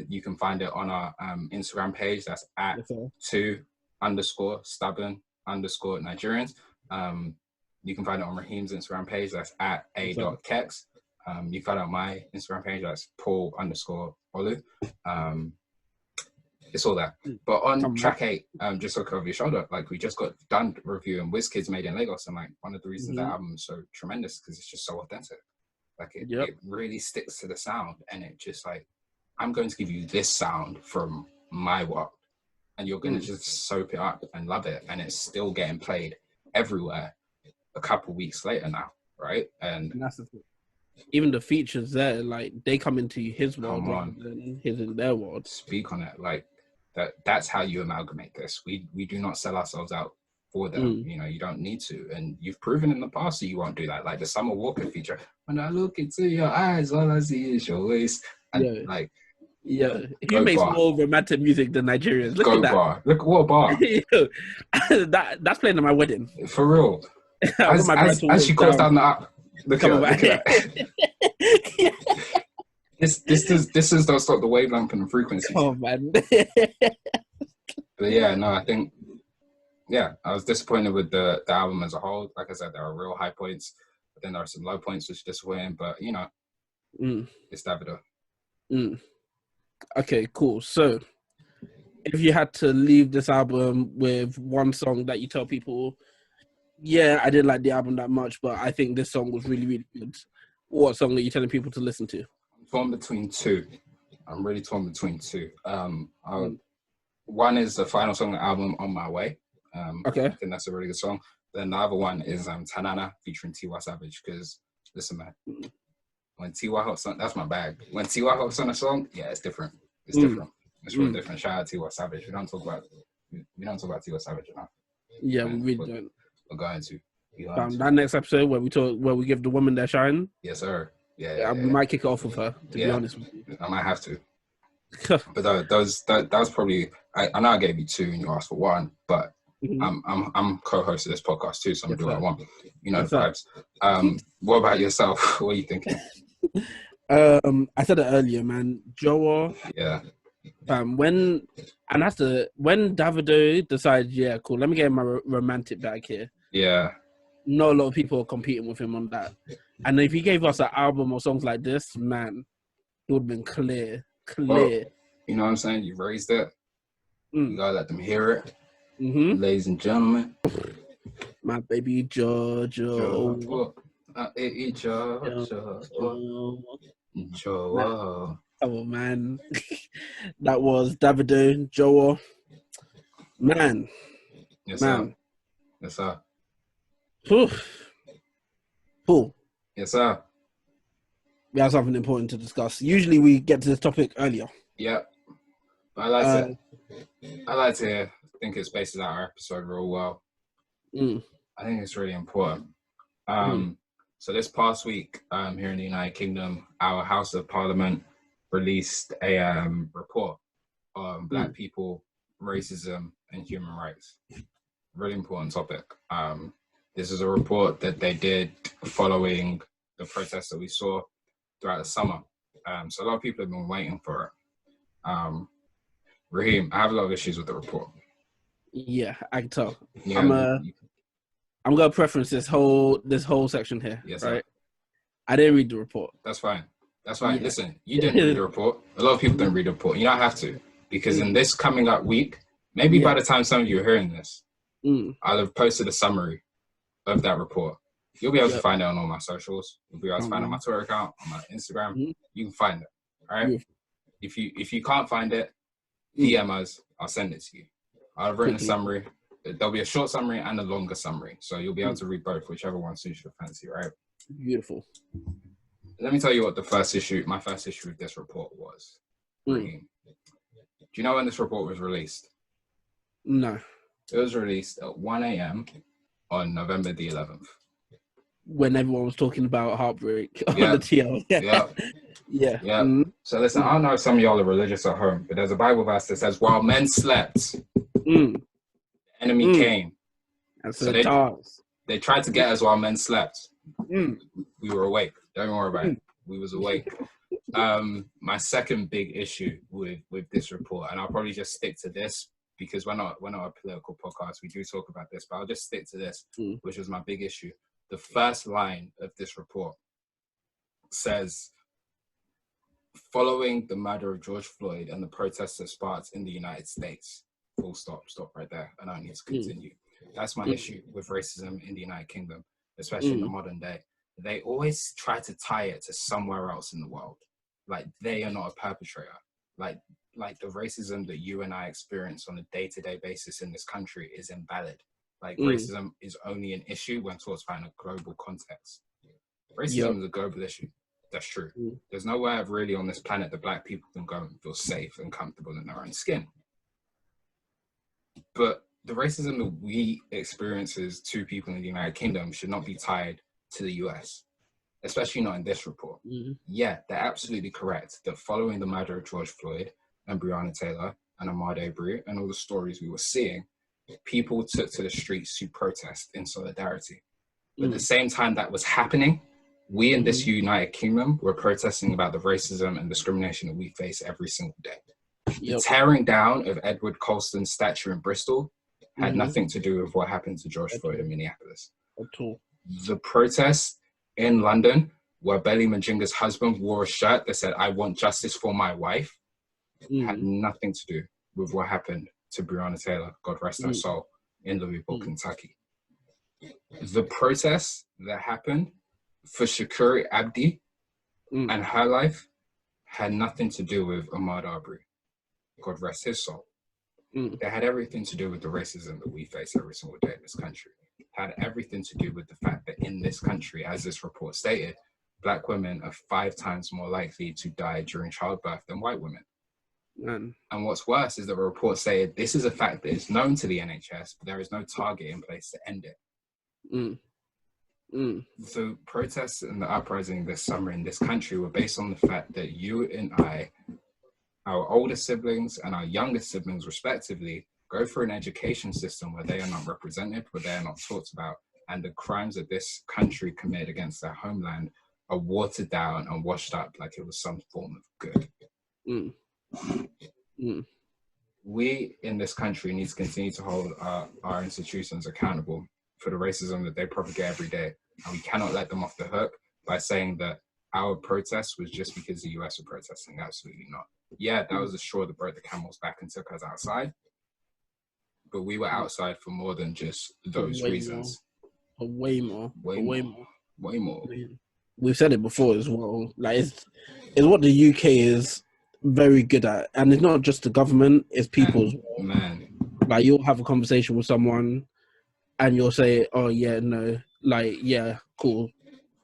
You can find it on our Instagram page. That's at @2_stubborn_Nigerians. You can find it on Rahim's Instagram page. That's at a.kex. You can find it on my Instagram page. That's Paul_Olu. It's all that. But on track 8, Just Look Over Your Shoulder, like we just got done reviewing WizKid's Made in Lagos, and like one of the reasons that album is so tremendous because it's just so authentic. Like it really sticks to the sound, and it just like, I'm going to give you this sound from my world, and you're going to just soap it up and love it, and it's still getting played everywhere a couple weeks later now, right? And that's the thing. Even the features there, like they come into his world rather than his in their world. Speak on it, like that's how you amalgamate this. We do not sell ourselves out for them. You know, you don't need to, and you've proven in the past that you won't do that. Like the Summer Walker feature, when I look into your eyes, all I see is your waist. And like, he makes more romantic music than Nigerians. Look at that. Bar. Look what bar. That's playing at my wedding. For real. as she goes down the app. Look at that. This is don't stop the wavelength and the frequency. Oh man. But yeah, no, I think I was disappointed with the album as a whole. Like I said, there are real high points, but then there are some low points which are disappointing. But you know, it's Davido. Okay, cool. So, if you had to leave this album with one song that you tell people, I didn't like the album that much, but I think this song was really, really good. What song are you telling people to listen to? I'm torn between two. I'm really torn between two. One is the final song of the album, On My Way. Okay. I think that's a really good song. Then the other one is Tanana featuring Tiwa Savage. Because listen, man, when Tiwa hops on, that's my bag. When Tiwa hops on a song, it's different. It's different. It's real different. Shout out Tiwa Savage. We don't talk about Tiwa Savage enough. Yeah, we really don't. We're going to. That next episode where we give the women their shine. Yes, sir. Yeah. We might kick it off with her. To be honest with you, I might have to. But that was probably. I know I gave you 2 and you asked for 1, but I'm co-host of this podcast too, so I'm gonna do what I want. You know the vibes. What about yourself? What are you thinking? I said it earlier, man. Joa. Yeah. When Davido decides, cool, let me get my romantic bag here. Yeah. Not a lot of people are competing with him on that. And if he gave us an album or songs like this, man, it would have been clear. Well, you know what I'm saying? You raised it. You gotta let them hear it. Ladies and gentlemen. My baby Jojo. Jojo. Oh man. That was Davido, Joa. Man. Yes, man. Sir. Yes, sir. Cool. Yes, sir. We have something important to discuss. Usually we get to this topic earlier. Yeah. But I like to think it spaces out our episode real well. I think it's really important. So this past week, here in the United Kingdom, our House of Parliament released a report on Black people, racism, and human rights. Really important topic. This is a report that they did following the protests that we saw throughout the summer. So a lot of people have been waiting for it. Rahim, I have a lot of issues with the report. Yeah, I can tell. Yeah, I'm gonna preference this whole section here. Yes, right? Sir. I didn't read the report. That's fine. Yeah. Listen, you didn't read the report. A lot of people didn't read the report. You don't have to, because in this coming up week, maybe by the time some of you are hearing this, I'll have posted a summary of that report. You'll be able to find it on all my socials. You'll be able to find it on my Twitter account, on my Instagram. You can find it. All right. If you can't find it, DM us. I'll send it to you. I've written a summary. There'll be a short summary and a longer summary, so you'll be able to read both, whichever one suits your fancy. Right. Beautiful. Let me tell you what my first issue with this report was. Rahim. Do you know when this report was released? No. It was released at 1 a.m. on November the 11th. When everyone was talking about heartbreak on the TL. Yeah. So listen, I don't know if some of y'all are religious at home, but there's a Bible verse that says, while men slept, the enemy came. And so they tried to get us while men slept. We were awake. Don't worry about it. We was awake. My second big issue with this report, and I'll probably just stick to this because we're not a political podcast. We do talk about this, but I'll just stick to this, which is my big issue. The first line of this report says, following the murder of George Floyd and the protests that sparked in the United States. Full stop right there. And I need to continue. That's my issue with racism in the United Kingdom, especially in the modern day. They always try to tie it to somewhere else in the world. Like they are not a perpetrator. Like the racism that you and I experience on a day-to-day basis in this country is invalid. Like racism is only an issue when talked about in a global context. Racism is a global issue. That's true. There's nowhere really on this planet that black people can go and feel safe and comfortable in their own skin. But the racism that we experience as two people in the United Kingdom should not be tied to the US, especially not in this report. Yeah, they're absolutely correct that following the murder of George Floyd and Breonna Taylor and Ahmaud Arbery and all the stories we were seeing, people took to the streets to protest in solidarity. But at the same time that was happening, we in this United Kingdom were protesting about the racism and discrimination that we face every single day. The tearing down of Edward Colston's statue in Bristol had nothing to do with what happened to George Floyd in Minneapolis. At all. The protests in London, where Belly Majinga's husband wore a shirt that said, "I want justice for my wife," had nothing to do with what happened to Breonna Taylor, God rest her soul, in Louisville, Kentucky. The protests that happened for Shakuri Abdi and her life had nothing to do with Ahmaud Arbery, God rest his soul. They had everything to do with the racism that we face every single day in this country. Had everything to do with the fact that in this country, as this report stated, black women are 5 times more likely to die during childbirth than white women. And what's worse is that the report stated this is a fact that is known to the NHS, but there is no target in place to end it. The protests and the uprising this summer in this country were based on the fact that you and I, our older siblings and our younger siblings respectively, go through an education system where they are not represented, where they are not talked about, and the crimes that this country committed against their homeland are watered down and washed up like it was some form of good. We in this country need to continue to hold our institutions accountable for the racism that they propagate every day, and we cannot let them off the hook by saying that our protest was just because the US were protesting. Absolutely not. Yeah, that was the straw that broke the camel's back and took us outside, but we were outside for more than just those reasons. Way more. We've said it before as well. Like it's what the UK is very good at, and it's not just the government; it's people as well. Man, like you'll have a conversation with someone, and you'll say, "Oh yeah, no, like yeah, cool.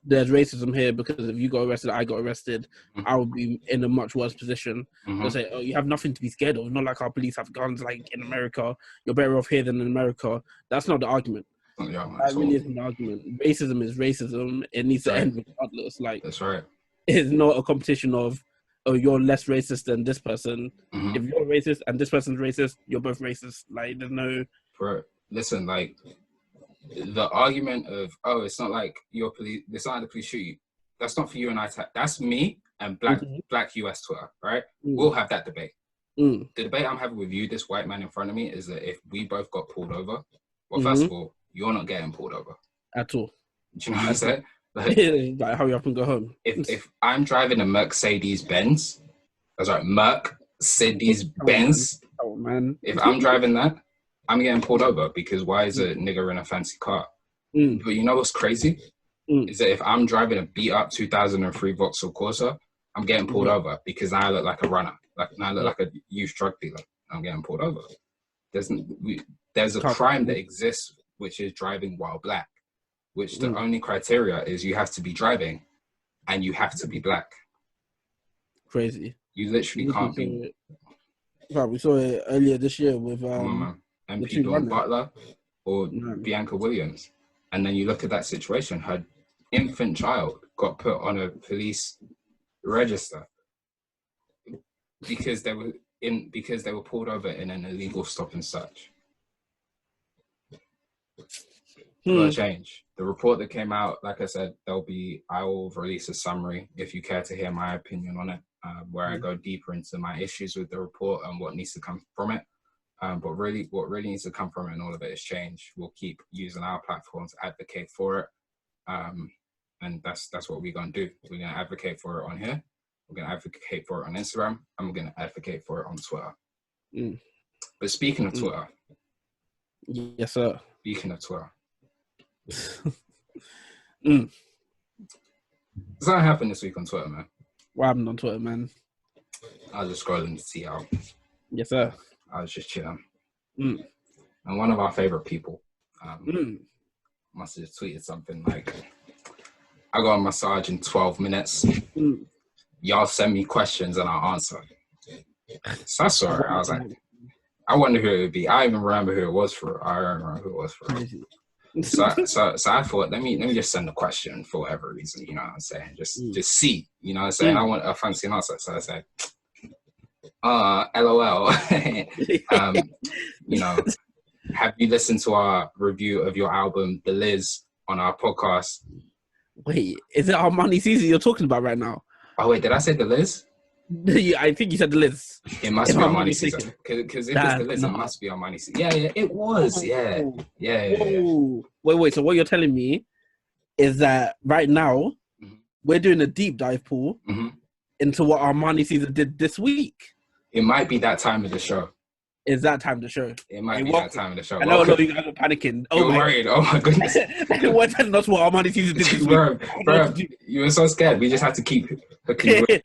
There's racism here because if you got arrested, I got arrested, I would be in a much worse position." They'll say, "Oh, you have nothing to be scared of. Not like our police have guns like in America. You're better off here than in America." That's not the argument. That really isn't the argument. Racism is racism. It needs to end regardless. Like that's right. It's not a competition of, oh, you're less racist than this person. If you're racist and this person's racist, you're both racist. Like there's no. Bro, listen, like. The argument of, oh, it's not like your police, it's not like the police shoot you. That's not for you and I. That's me and black US Twitter, right? We'll have that debate. The debate I'm having with you, this white man in front of me, is that if we both got pulled over, well, first of all, you're not getting pulled over. At all. Do you know what I'm saying? Like hurry up and go home. If I'm driving a Mercedes-Benz, that's right, Mercedes-Benz. Oh, man. If I'm driving that, I'm getting pulled over because why is a nigger in a fancy car? But you know what's crazy? is that if I'm driving a beat up 2003 Vauxhall Corsa, I'm getting pulled over because now I look like a runner. Like now I look like a youth drug dealer. I'm getting pulled over. There's a crime that exists, which is driving while black, which the only criteria is you have to be driving and you have to be black. Crazy. You literally can't be. We saw it earlier this year with MP Dawn Butler or Bianca Williams. And then you look at that situation, her infant child got put on a police register because they were pulled over in an illegal stop and search. Got change. The report that came out, like I said, I will release a summary if you care to hear my opinion on it, where I go deeper into my issues with the report and what needs to come from it. But really, what really needs to come from it and all of it is change. We'll keep using our platform to advocate for it. And that's what we're going to do. We're going to advocate for it on here. We're going to advocate for it on Instagram. And we're going to advocate for it on Twitter. But speaking of Twitter. Yes, sir. Speaking of Twitter. Something happened this week on Twitter, man. What happened on Twitter, man? I was just scrolling to see how. Yes, sir. I was just chilling. And one of our favorite people must have just tweeted something like, I got a massage in 12 minutes. Y'all send me questions and I'll answer. So that's all right. I was like, I wonder who it would be. I even remember who it was for. I don't remember who it was for. So I thought, let me just send a question for whatever reason, you know what I'm saying? Just see, you know what I'm saying? I want a fancy answer. So I said, LOL. You know, have you listened to our review of your album, The Liz, on our podcast? Wait, is it Armani Caesar you're talking about right now? Oh, wait, did I say The Liz? I think you said The Liz. It must be Armani Caesar. Because if it's The Liz, it must be Armani Caesar. Yeah, it was. Yeah. Wait. So what you're telling me is that right now, we're doing a deep dive pool into what Armani Caesar did this week. It might be that time of the show. Is that time of the show? It might be that time of the show. I know you guys are panicking. You're worried. Oh my goodness. We're telling us what Armani Caesar did this week. Bro, you were so scared. We just had to keep hooking you.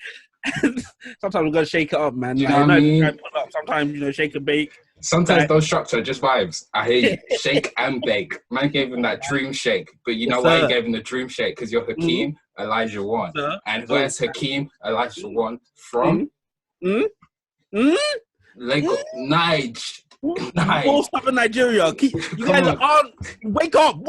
Sometimes we're gonna shake it up, man. You know what I mean? Sometimes, shake and bake. Sometimes those structure just vibes. I hear you. Shake and bake. Man gave him that dream shake. But you know why he gave him the dream shake? Because you're Hakeem Elijah 1. And where's Hakeem Elijah 1 from? Lagos. Nige. Two Stubborn Nigeria. You guys aren't. Wake up.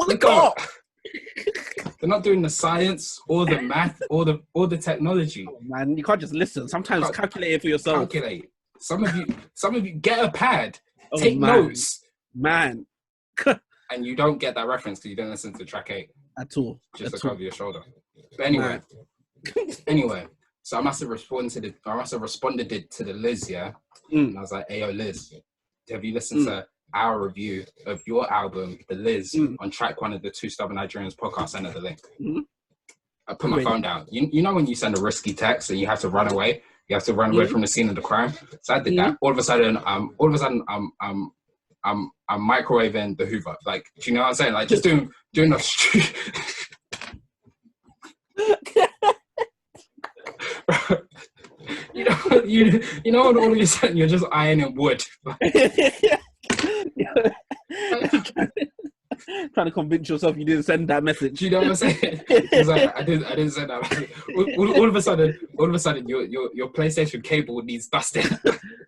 They're not doing the science or the math or the technology. Oh, man, you can't just listen. Sometimes calculate it for yourself. Calculate. Some of you get a pad. Take notes. Man. And you don't get that reference because you don't listen to track 8. At all. Just to cover your shoulder. But anyway. So I must have responded to the Liz, yeah? And I was like, hey, yo, Liz, have you listened to our review of your album, The Liz, on track 1 of the Two Stubborn Nigerians Podcast? Send her the link. I put my phone down. You know when you send a risky text and you have to run away? You have to run away from the scene of the crime? So I did that. All of a sudden, I'm microwaving the Hoover. Like, do you know what I'm saying? Like, just doing a street. you know, all of a sudden you're just ironing wood. Trying to convince yourself you didn't send that message. You know what I'm saying? Like, I didn't send that. Like, all of a sudden, your PlayStation cable needs dusting.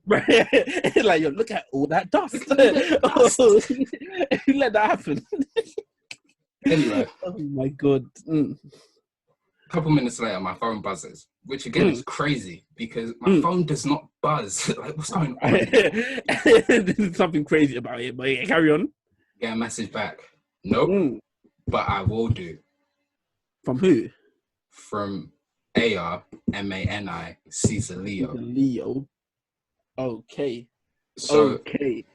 Like, look at all that dust. Let that happen. Anyway. Oh my god. A couple minutes later, my phone buzzes, which again is crazy because my phone does not buzz. Like, what's going on? There's something crazy about it, but yeah, carry on. Get a message back. Nope. But I will do. From who? From ARMANI Caesar Leo. Okay. So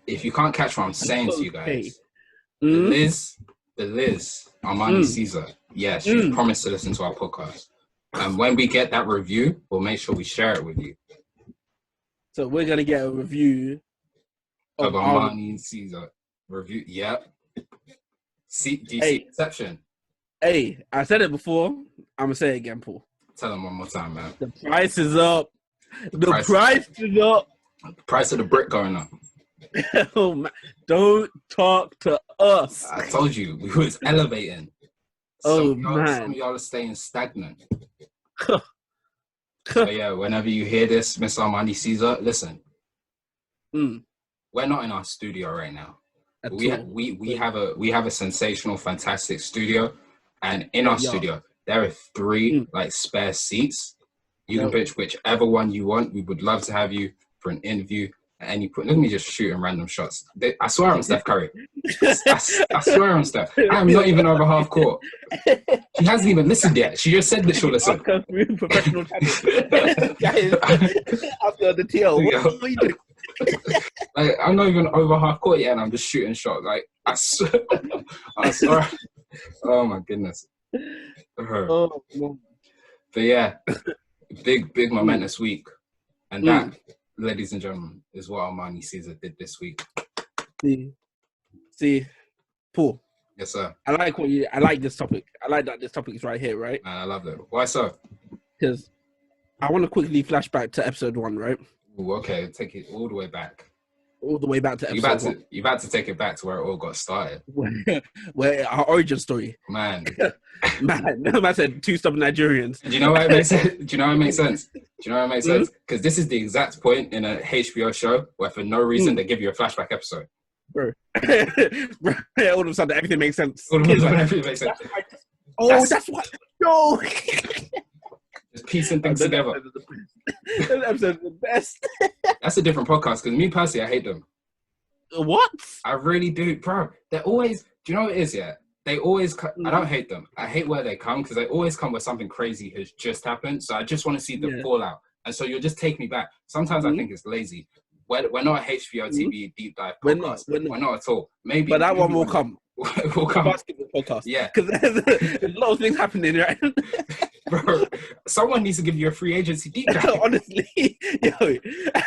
if you can't catch what I'm saying to you guys, the Liz, Armani Caesar, yeah, she's promised to listen to our podcast. And when we get that review, we'll make sure we share it with you. So we're going to get a review of Armani Caesar. Review, yep. Do you see Inception? Hey, I said it before. I'm gonna say it again, Paul. Tell them one more time, man. The price is up. The price is up. The price of the brick going up. Oh, man. Don't talk to us. I told you, we was elevating. Some of y'all are staying stagnant. So yeah, whenever you hear this, Miss Armani Caesar, listen. We're not in our studio right now. We have a sensational, fantastic studio, and in our studio there are 3 like spare seats. You can pitch whichever one you want. We would love to have you for an interview at any point. Let me just shoot in random shots. I swear I'm Steph Curry. I swear I'm Steph. I'm not even over half court. She hasn't even listened yet. She just said that she'll listen. Professional guys, after the TL, what are you doing? Like, I'm not even over half court yet, and I'm just shooting shots. Like, I swear. Oh my goodness. Oh, but yeah, big momentous week, and that, ladies and gentlemen, is what Armani Caesar did this week. See, Paul. Yes, sir. I like this topic. I like that this topic is right here, right? Man, I love it. Why so? Because I want to quickly flash back to episode 1, right? Ooh, okay, take it all the way back. All the way back to episode 1. You're about to take it back to where it all got started. Where our origin story. Man, I said 2 Stubborn Nigerians. Do you know why it makes sense? Do you know why it makes sense? Because this is the exact point in a HBO show where for no reason they give you a flashback episode. Bro. All of a sudden everything makes sense. Everything makes sense. That's what. No. Just piecing things together. That episode's the best. That's a different podcast, because me personally, I hate them. What? I really do, bro. They're always, do you know what it is, yeah? They always, I don't hate them. I hate where they come, because they always come where something crazy has just happened. So I just want to see the fallout. And so you'll just take me back. Sometimes I think it's lazy. We're not a HBO TV deep dive podcast. We're not at all. Maybe, but that one will come. Will come. Basketball podcast. Yeah. Because there's a lot of things happening, right? Bro, someone needs to give you a free agency deep dive. Honestly,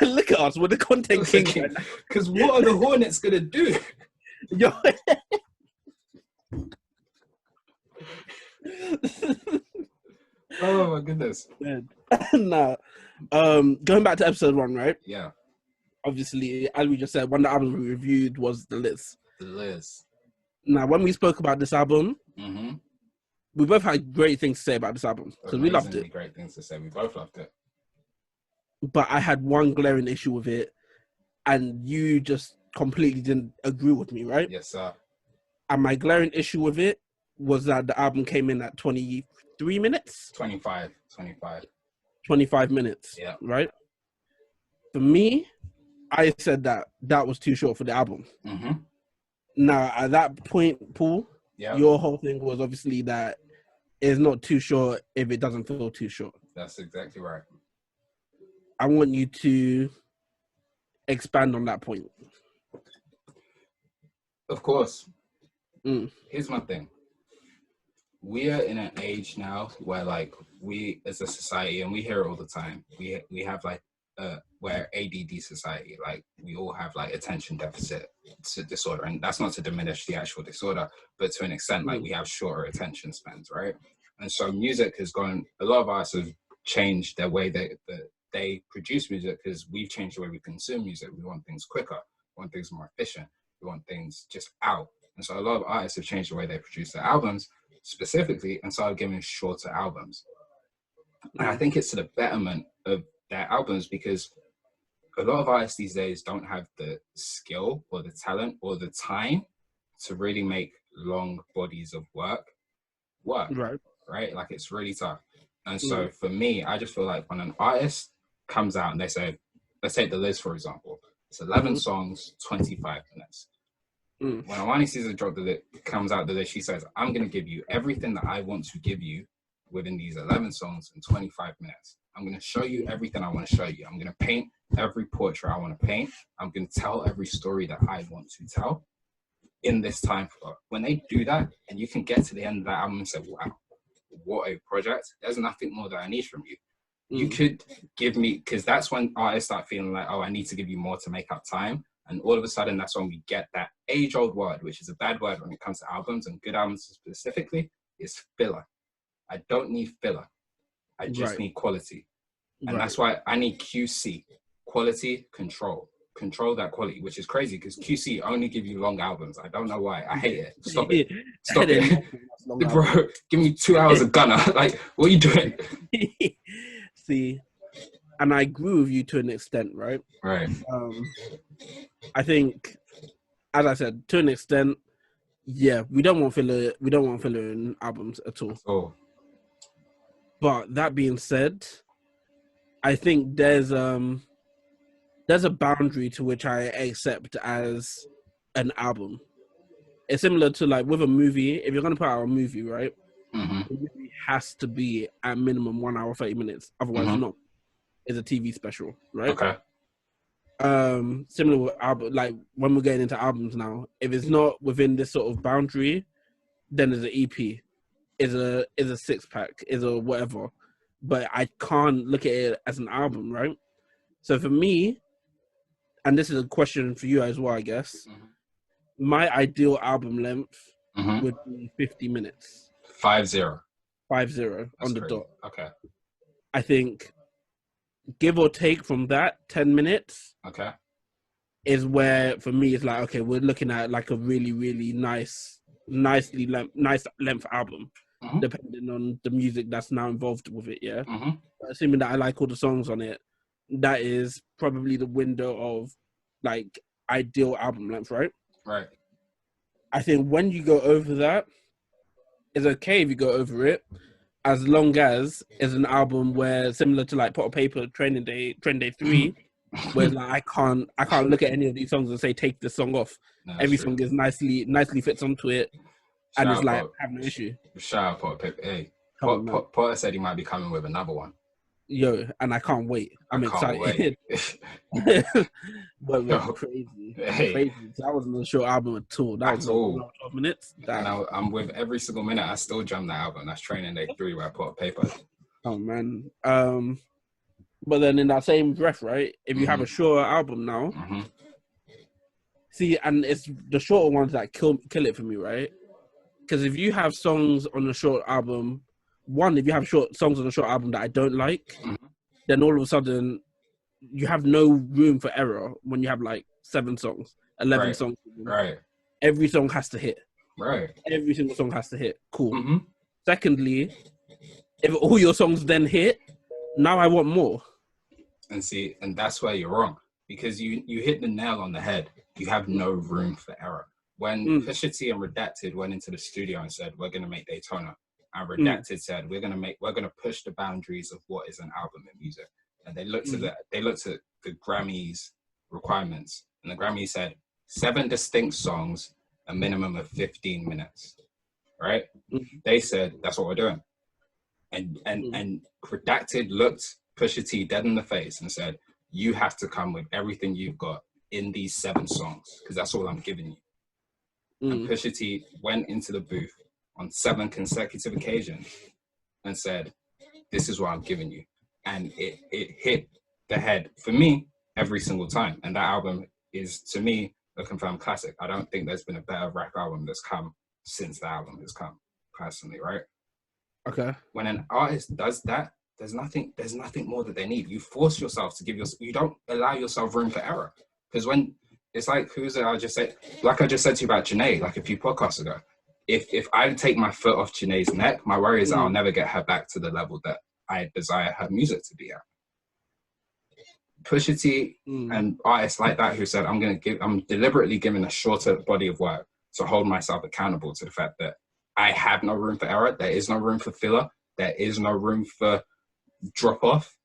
look at us. We're the content kings. Because what are the Hornets going to do? Yo. Oh my goodness. Nah. Going back to episode 1, right? Yeah. Obviously, as we just said, one of the albums we reviewed was The Liz. The Liz. Now, when we spoke about this album, we both had great things to say about this album because we loved it. Great things to say. We both loved it. But I had one glaring issue with it, and you just completely didn't agree with me, right? Yes, sir. And my glaring issue with it was that the album came in at 23 minutes? 25 minutes. Yeah. Right? For me, I said that was too short for the album. Now, at that point, Paul, your whole thing was obviously that it's not too short if it doesn't feel too short. That's exactly right. I want you to expand on that point. Of course. Here's my thing. We are in an age now where, like, we as a society, and we hear it all the time, we have like we're ADD society. Like, we all have like attention deficit disorder, and that's not to diminish the actual disorder, but to an extent, like, we have shorter attention spans, right? And so music has gone, a lot of artists have changed their way that they produce music, because we've changed the way we consume music. We want things quicker, we want things more efficient, we want things just out. And so a lot of artists have changed the way they produce their albums specifically and started giving shorter albums. And I think it's to the betterment of their albums, because a lot of artists these days don't have the skill or the talent or the time to really make long bodies of work. Right? Like, it's really tough. And so for me, I just feel like when an artist comes out and they say, let's take The Liz, for example, it's 11 songs, 25 minutes. When Armani Caesar comes out the Liz, she says, I'm going to give you everything that I want to give you within these 11 songs in 25 minutes. I'm going to show you everything I want to show you. I'm going to paint every portrait I want to paint. I'm going to tell every story that I want to tell in this time slot. When they do that, and you can get to the end of that album and say, wow, what a project. There's nothing more that I need from you. You could give me, because that's when artists start feeling like, oh, I need to give you more to make up time. And all of a sudden, that's when we get that age-old word, which is a bad word when it comes to albums, and good albums specifically, is filler. I don't need filler. I just need quality. And that's why I need QC, quality control. Control that quality, which is crazy because QC only give you long albums. I don't know why. I hate it. Stop it. Stop it. Bro, give me 2 hours of Gunner. Like, what are you doing? See, and I agree with you to an extent, right? Right. I think, as I said, to an extent, yeah, we don't want filler. We don't want filler in albums at all. Oh. But that being said, I think there's a boundary to which I accept as an album. It's similar to like with a movie. If you're gonna put out a movie, right, the movie has to be at minimum 1 hour 30 minutes. Otherwise, no, it's a TV special, right? Okay. Similar with album, like when we're getting into albums now, if it's not within this sort of boundary, then it's an EP, is a 6-pack, is a whatever. But I can't look at it as an album, right? So for me, and this is a question for you as well, I guess, my ideal album length would be 50 minutes. 50. 50 on the crazy. dot. Okay. I think, give or take from that, 10 minutes. Okay. Is where for me it's like, okay, we're looking at like a really, really nice length album, depending on the music that's now involved with it. Yeah. Assuming that I like all the songs on it, that is probably the window of like ideal album length, right? Right. I think when you go over that, it's okay if you go over it, as long as it's an album where similar to like Pot of Paper, Training Day 3, where like I can't look at any of these songs and say take this song off. No, every song is nicely fits onto it, and it's like have no issue. Shout out Pot of Paper. Hey, Potter said he might be coming with another one. Yo, and I can't wait. I'm excited. But crazy. Hey. Crazy. That wasn't a short album at all. That was 12 minutes. And I'm with every single minute. I still jam that album. That's Training Day 3 by Pot of Paper. Oh man. But then in that same breath, right? If you have a shorter album now, see, and it's the shorter ones that kill it for me, right? Because if you have songs on a short album. One, if you have songs on a short album that I don't like, then all of a sudden you have no room for error when you have like 7 songs, 11 songs. Right. Every song has to hit. Right. Every single song has to hit. Cool. Secondly, if all your songs then hit, now I want more. And see, and that's where you're wrong. Because you hit the nail on the head. You have no room for error. When Pusha T and Redacted went into the studio and said, we're going to make Daytona, and Redacted said, we're gonna push the boundaries of what is an album in music. And they looked at the Grammys requirements, and the Grammys said 7 distinct songs, a minimum of 15 minutes. Right? They said that's what we're doing. And Redacted looked Pusha T dead in the face and said, you have to come with everything you've got in these 7 songs, because that's all I'm giving you. And Pusha T went into the booth on 7 consecutive occasions and said, this is what I'm giving you. And it hit the head for me every single time. And that album is, to me, a confirmed classic. I don't think there's been a better rap album that's come since the album has come, personally, right? Okay. When an artist does that, there's nothing more that they need. You force yourself to you don't allow yourself room for error. Because when, it's like, I just said to you about Janae, like a few podcasts ago, if I take my foot off Janae's neck, my worry is that I'll never get her back to the level that I desire her music to be at. Pusha T and artists like that who said, I'm deliberately giving a shorter body of work to hold myself accountable to the fact that I have no room for error. There is no room for filler. There is no room for drop off.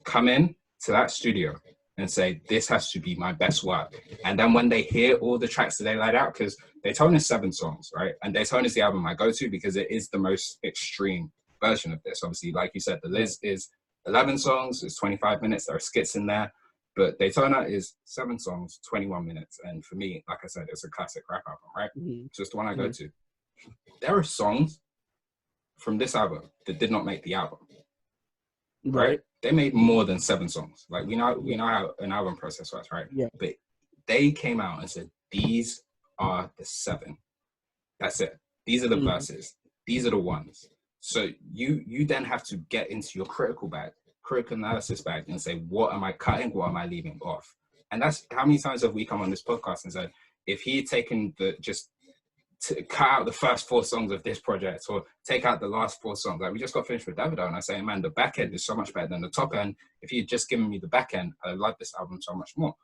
Come in to that studio and say, this has to be my best work. And then when they hear all the tracks that they laid out, because Daytona is 7 songs, right? And Daytona is the album I go to because it is the most extreme version of this. Obviously, like you said, the Liz is 11 songs, it's 25 minutes, there are skits in there. But Daytona is 7 songs, 21 minutes. And for me, like I said, it's a classic rap album, right? It's just the one I go to. There are songs from this album that did not make the album, right? They made more than 7 songs. Like we know how an album process works, right? Yeah. But they came out and said, these are the 7. That's it. These are the verses. these are the ones. So you then have to get into your critical analysis bag, and say, what am I cutting? What am I leaving off? And that's how many times have we come on this podcast and said, if he had taken to cut out the first 4 songs of this project, or take out the last 4 songs. Like, we just got finished with Davido, and I say, man, the back end is so much better than the top end. If you had just given me the back end, I love this album so much more.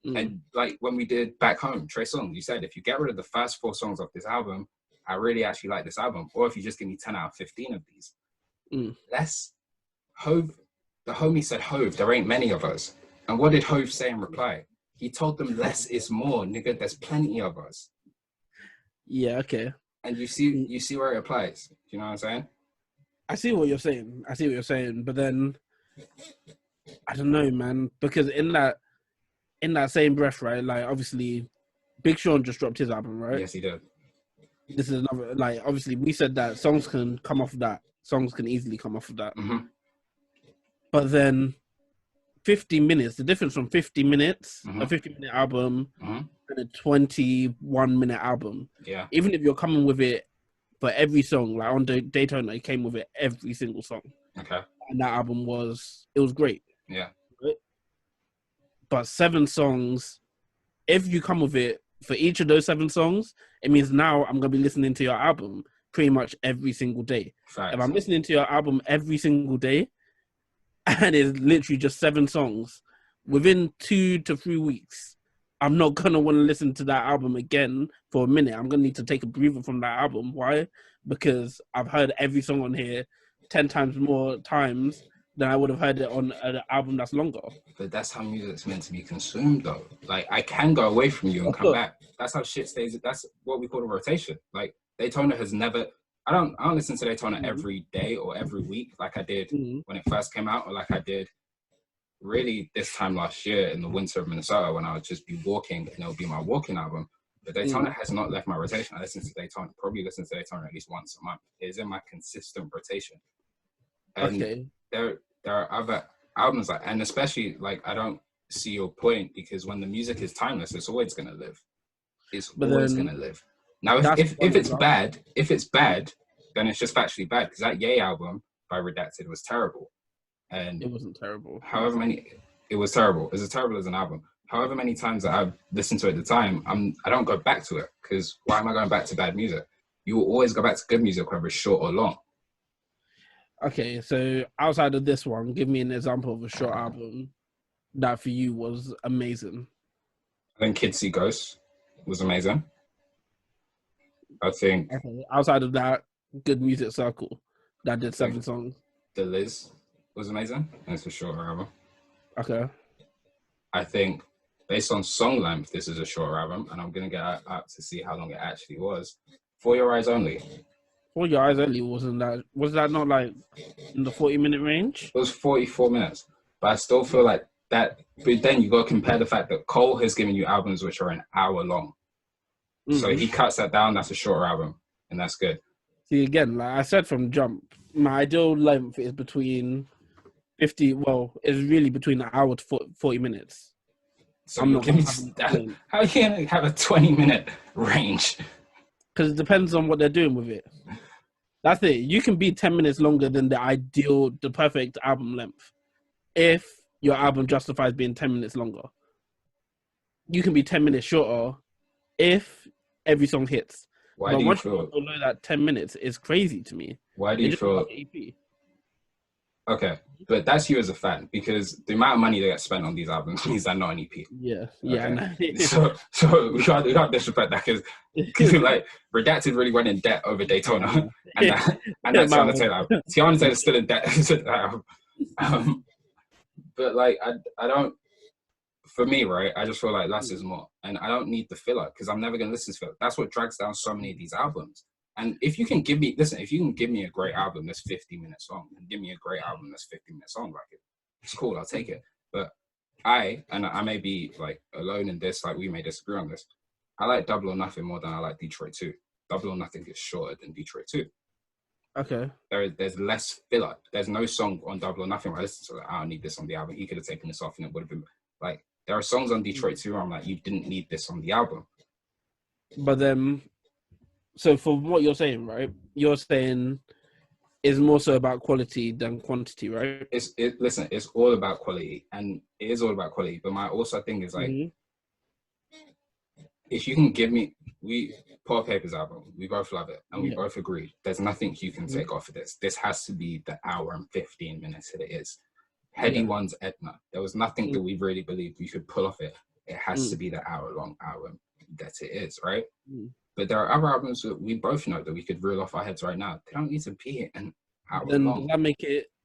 And like when we did Back Home, Trey Songz, you said, if you get rid of the first 4 songs of this album, I really actually like this album. Or if you just give me 10 out of 15 of these. Less Hove, the homie said, Hove, there ain't many of us. And what did Hove say in reply? He told them, less is more, nigga, there's plenty of us. Yeah, okay. And you see where it applies. Do you know what I'm saying? I see what you're saying. But then, I don't know, man. Because in that same breath, right? Like, obviously, Big Sean just dropped his album, right? Yes, he did. This is another, like, obviously, we said that songs can come off of that. Songs can easily come off of that. But then, 50 minutes, the difference from 50 minutes, a 50-minute album, and a 21-minute album. Yeah. Even if you're coming with it for every song, like on Daytona, it came with it every single song. Okay. And that album was great. Yeah. Right? But 7 songs, if you come with it for each of those 7 songs, it means now I'm going to be listening to your album pretty much every single day. Facts. If I'm listening to your album every single day, and it's literally just 7 songs, within 2 to 3 weeks, I'm not going to want to listen to that album again for a minute. I'm going to need to take a breather from that album. Why? Because I've heard every song on here 10 times more times than I would have heard it on an album that's longer. But that's how music's meant to be consumed, though. Like, I can go away from you and come back. That's how shit stays. That's what we call a rotation. Like, Daytona has never... I don't listen to Daytona every day or every week like I did when it first came out, or like I did really this time last year in the winter of Minnesota, when I would just be walking and it would be my walking album. But Daytona has not left my rotation. I probably listen to Daytona at least once a month. It is in my consistent rotation. And there are other albums, like, and especially, like, I don't see your point, because when the music is timeless, it's always going to live. It's always going to live. Now, if it's bad, then it's just factually bad, because that Ye album by Redacted was terrible. And it wasn't terrible. It was terrible. It's as terrible as an album. However many times that I've listened to it at the time, I don't go back to it, because why am I going back to bad music? You will always go back to good music, whether it's short or long. Okay, so outside of this one, give me an example of a short album that for you was amazing. I think Kids See Ghosts was amazing. I think... Okay, outside of that, Good Music Circle that did 7 songs. The Liz was amazing. That's a shorter album. Okay. I think based on song length, this is a shorter album, and I'm going to get up to see how long it actually was. For Your Eyes Only. For Your Eyes Only, was that not like in the 40-minute range? It was 44 minutes. But I still feel like that, but then you got to compare the fact that Cole has given you albums which are an hour long. So he cuts that down, that's a shorter album, and that's good. See, again, like I said from jump, my ideal length is between 50, it's really between an hour to 40 minutes. So how are you going to have a 20-minute range? Because it depends on what they're doing with it. That's it. You can be 10 minutes longer than the perfect album length, if your album justifies being 10 minutes longer. You can be 10 minutes shorter if every song hits. Why do you feel below that 10 minutes is crazy to me? Why do you feel... Okay, but that's you as a fan, because the amount of money that gets spent on these albums means they're not an EP. Yeah. Okay? So we can't disrespect that, because like Redacted really went in debt over Daytona, and that Tiana Taylor's still in debt. But like I don't. For me, right, I just feel like less is more, and I don't need the filler, because I'm never gonna listen to filler. That's what drags down so many of these albums. And if you can give me a great album that's 50-minute song, and give me a great album that's 50-minute song, like it's cool, I'll take it. But I may be like alone in this, like we may disagree on this. I like Double or Nothing more than I like Detroit 2. Double or Nothing is shorter than Detroit 2. Okay. There's less filler. There's no song on Double or Nothing where I listen to, like, I don't need this on the album. He could have taken this off and it would have been like, there are songs on Detroit 2 where I'm like, you didn't need this on the album. But then So from what you're saying, right? You're saying it's more so about quality than quantity, right? Listen, it's all about quality, and it is all about quality. But my also thing is like, if you can give me, Paul Paper's album, we both love it, and we both agree. There's nothing you can take off of this. This has to be the hour and 15 minutes that it is. Heady One's Edna. There was nothing that we really believed we could pull off it. It has to be the hour-long album that it is, right? But there are other albums that we both know that we could reel off our heads right now. They don't need to be an hour long.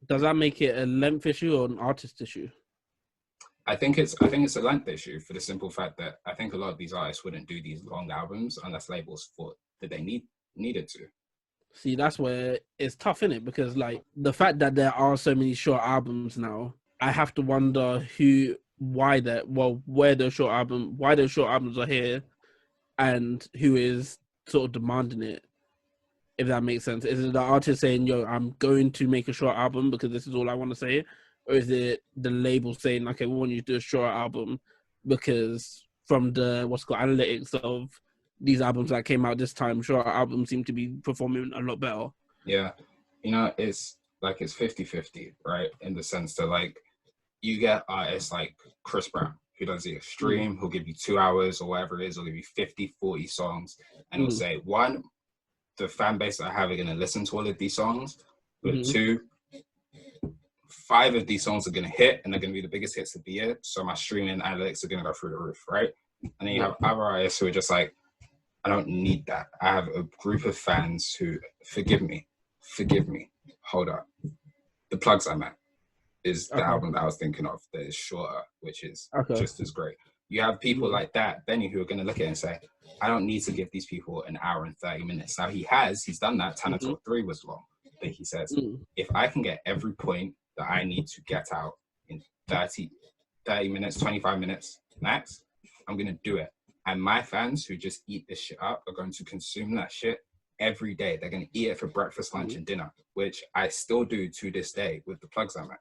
Does that make it a length issue or an artist issue? I think it's a length issue for the simple fact that I think a lot of these artists wouldn't do these long albums unless labels thought that they needed to. See, that's where it's tough, isn't it? Because like the fact that there are so many short albums now, I have to wonder why those short albums are here, and who is sort of demanding it. If that makes sense, is it the artist saying, "Yo, I'm going to make a short album because this is all I want to say," or is it the label saying, "Okay, we want you to do a short album because from the analytics of these albums that came out this time, short albums seem to be performing a lot better." Yeah, it's 50-50, right? In the sense that like you get artists like Chris Brown, who does the extreme, who'll give you 2 hours or whatever it is, he'll give you 50, 40 songs, and he'll say, one, the fan base that I have are going to listen to all of these songs, but 2, 5 of these songs are going to hit, and they're going to be the biggest hits of the year, so my streaming analytics are going to go through the roof, right? And then you have other artists who are just like, I don't need that. I have a group of fans who, forgive me, hold up. The Plugs I'm At is the album that I was thinking of that is shorter, which is just as great. You have people like that, Benny, who are going to look at it and say, I don't need to give these people an hour and 30 minutes. Now he's done that. Tana Talk 3 was long. But he says, if I can get every point that I need to get out in 30 minutes, 25 minutes max, I'm going to do it. And my fans who just eat this shit up are going to consume that shit every day. They're going to eat it for breakfast, lunch, and dinner, which I still do to this day with the Plugs I'm At.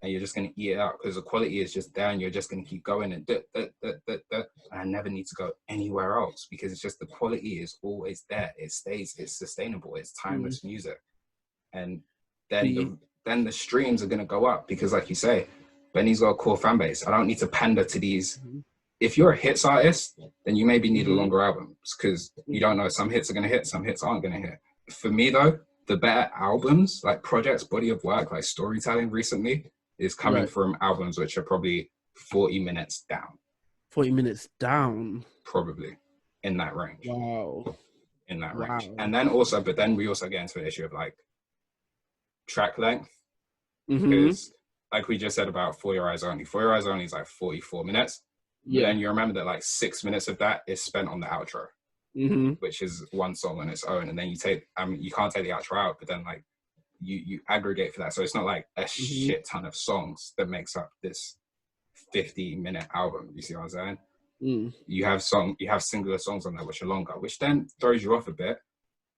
And you're just going to eat it up because the quality is just there, and you're just going to keep going and and I never need to go anywhere else because it's just the quality is always there. It stays, it's sustainable, it's timeless music. And then the streams are going to go up because, like you say, Benny's got a core fan base. I don't need to pander to these. If you're a hits artist, then you maybe need a longer album because you don't know, some hits are going to hit, some hits aren't going to hit. For me though, the better albums, like projects, body of work, like storytelling recently, is coming from albums which are probably 40 minutes down. 40 minutes down? Probably. In that range. Wow. In that range. And then also, but then we also get into the issue of like track length. Because like we just said about For Your Eyes Only. For Your Eyes Only is like 44 minutes. Yeah. And you remember that like 6 minutes of that is spent on the outro, which is one song on its own. And then you take, you can't take the outro out, but then like, you aggregate for that, so it's not like a shit ton of songs that makes up this 50-minute album. You see what I'm saying? You have singular songs on there which are longer, which then throws you off a bit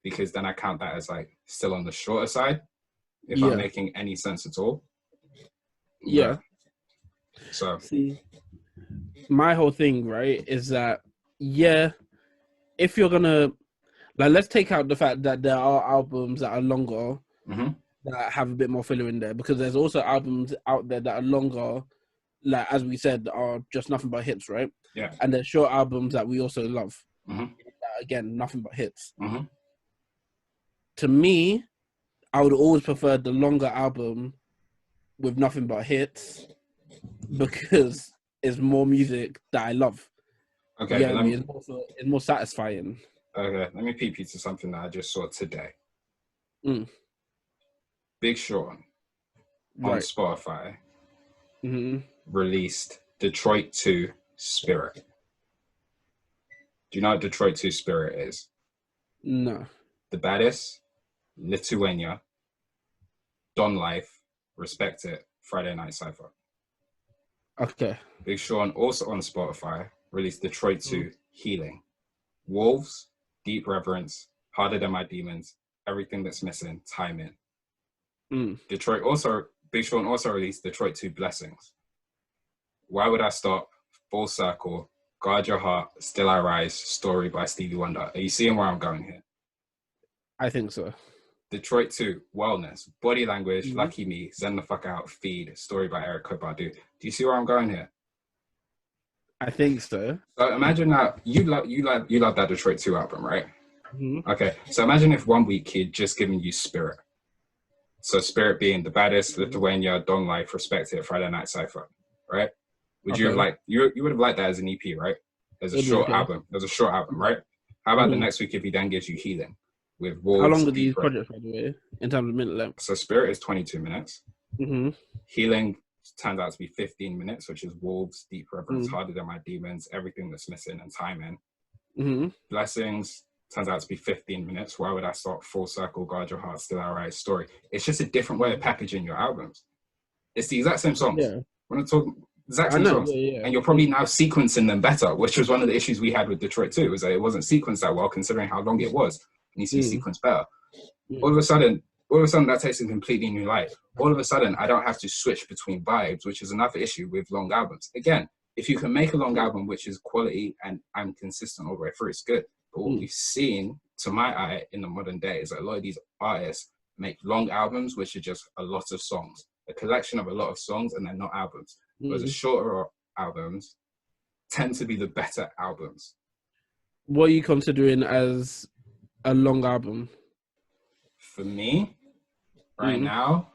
because then I count that as like still on the shorter side, if I'm making any sense at all. Yeah. So see, my whole thing, right, is that if you're gonna let's take out the fact that there are albums that are longer. That have a bit more filler in there because there's also albums out there that are longer, like as we said, are just nothing but hits, right? Yeah. And there's short albums that we also love. Again, nothing but hits. To me, I would always prefer the longer album with nothing but hits because it's more music that I love. Okay, it's more satisfying. Okay, let me peep you to something that I just saw today. Big Sean on Spotify released Detroit 2 Spirit. Do you know what Detroit 2 Spirit is? No. The Baddest, Lithuania, Don Life, Respect It, Friday Night Cypher. Okay. Big Sean also on Spotify released Detroit 2 Healing. Wolves, Deep Reverence, Harder Than My Demons, Everything That's Missing, Time In. Big Sean also released Detroit 2 Blessings. Why Would I Stop? Full Circle, Guard Your Heart, Still I Rise, Story by Stevie Wonder. Are you seeing where I'm going here? I think so. Detroit 2, Wellness, Body Language, Lucky Me, Zen the Fuck Out, Feed, Story by Eric Badu. Do you see where I'm going here? I think so. So imagine that you love that Detroit 2 album, right? Mm-hmm. Okay, so imagine if 1 week he'd just given you Spirit. So Spirit being The Baddest, Lithuania, Don Life, Respect It, Friday Night Cypher, right? Would you have liked, you would have liked that as an EP, right? As a short album. As a short album, right? How about the next week if he then gives you Healing with Wolves? How long are these projects, by the way, in terms of minute length? So Spirit is 22 minutes. Mm-hmm. Healing turns out to be 15 minutes, which is Wolves, Deep Reverence, Harder Than My Demons, Everything That's Missing, and Timing. Mm-hmm. Blessings turns out to be 15 minutes. Why would I stop? Full Circle, Guard Your Heart, Still I Rise, Story. It's just a different way of packaging your albums. It's the exact same songs. Yeah. When I talk exact same songs. Yeah. And you're probably now sequencing them better, which was one of the issues we had with Detroit 2, was that it wasn't sequenced that well considering how long it was. It needs to be sequenced better. All of a sudden that takes a completely new light. All of a sudden, I don't have to switch between vibes, which is another issue with long albums. Again, if you can make a long album which is quality and I'm consistent all the way through, it's good. But what we've seen, to my eye, in the modern day is that a lot of these artists make long albums which are just a lot of songs, a collection of a lot of songs, and they're not albums. Whereas the shorter albums tend to be the better albums. What are you considering as a long album? For me, right now,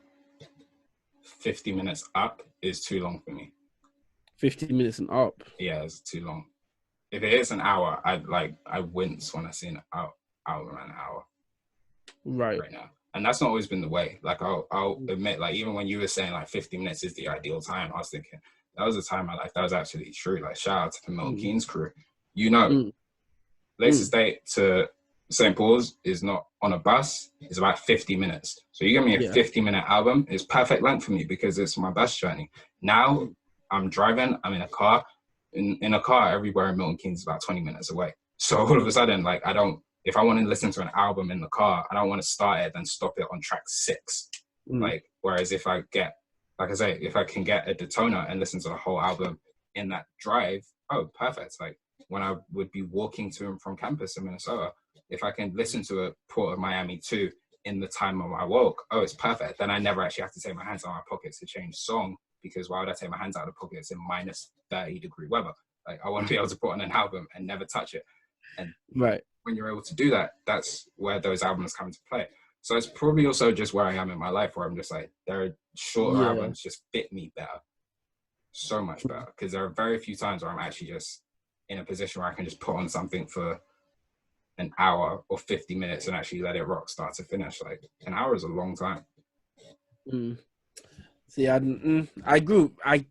50 minutes up is too long for me. 50 minutes and up? Yeah, it's too long. If it is an hour, I wince when I see an hour and an hour. Right now. And that's not always been the way. Like, I'll admit, like, even when you were saying, like, 50 minutes is the ideal time, I was thinking, that was a time in my life that was actually true. Like, shout out to the Milton Keynes crew. Latest date to St. Paul's is not on a bus. It's about 50 minutes. So you give me a 50-minute album, it's perfect length for me because it's my bus journey. Now, I'm driving, I'm in a car. In a car, everywhere in Milton Keynes is about 20 minutes away. So all of a sudden, like, if I want to listen to an album in the car, I don't want to start it, then stop it on track 6. Like, whereas if I get, like I say, if I can get a Daytona and listen to the whole album in that drive, oh, perfect. Like, when I would be walking to and from campus in Minnesota, if I can listen to a Port of Miami 2 in the time of my walk, oh, it's perfect. Then I never actually have to take my hands out of my pockets to change song, because why would I take my hands out of the pockets in minus 30-degree weather? Like, I want to be able to put on an album and never touch it. And when you're able to do that, that's where those albums come into play. So it's probably also just where I am in my life, where I'm just like, there are shorter albums just fit me better. So much better. Because there are very few times where I'm actually just in a position where I can just put on something for an hour or 50 minutes and actually let it rock start to finish. Like, an hour is a long time. See, I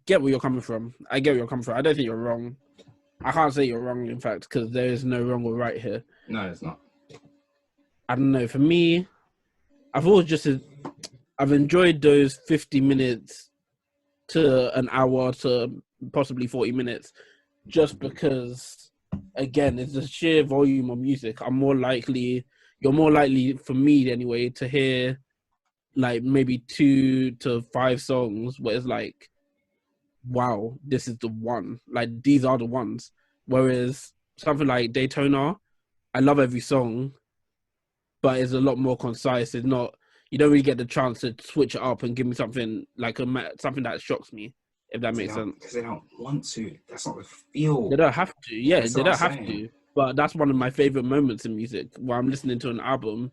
get where you're coming from. I don't think you're wrong. I can't say you're wrong, in fact, because there is no wrong or right here. No, it's not. I don't know. For me, I've enjoyed those 50 minutes to an hour to possibly 40 minutes, just because, again, it's the sheer volume of music. You're more likely, for me anyway, to hear like maybe 2 to 5 songs where it's like, wow, this is the one. Like, these are the ones. Whereas something like Daytona, I love every song, but it's a lot more concise. It's not, you don't really get the chance to switch it up and give me something like something that shocks me, if that makes sense. Because they don't want to. That's not the feel. They don't have to. Yeah, they don't have to. But that's one of my favorite moments in music, where I'm listening to an album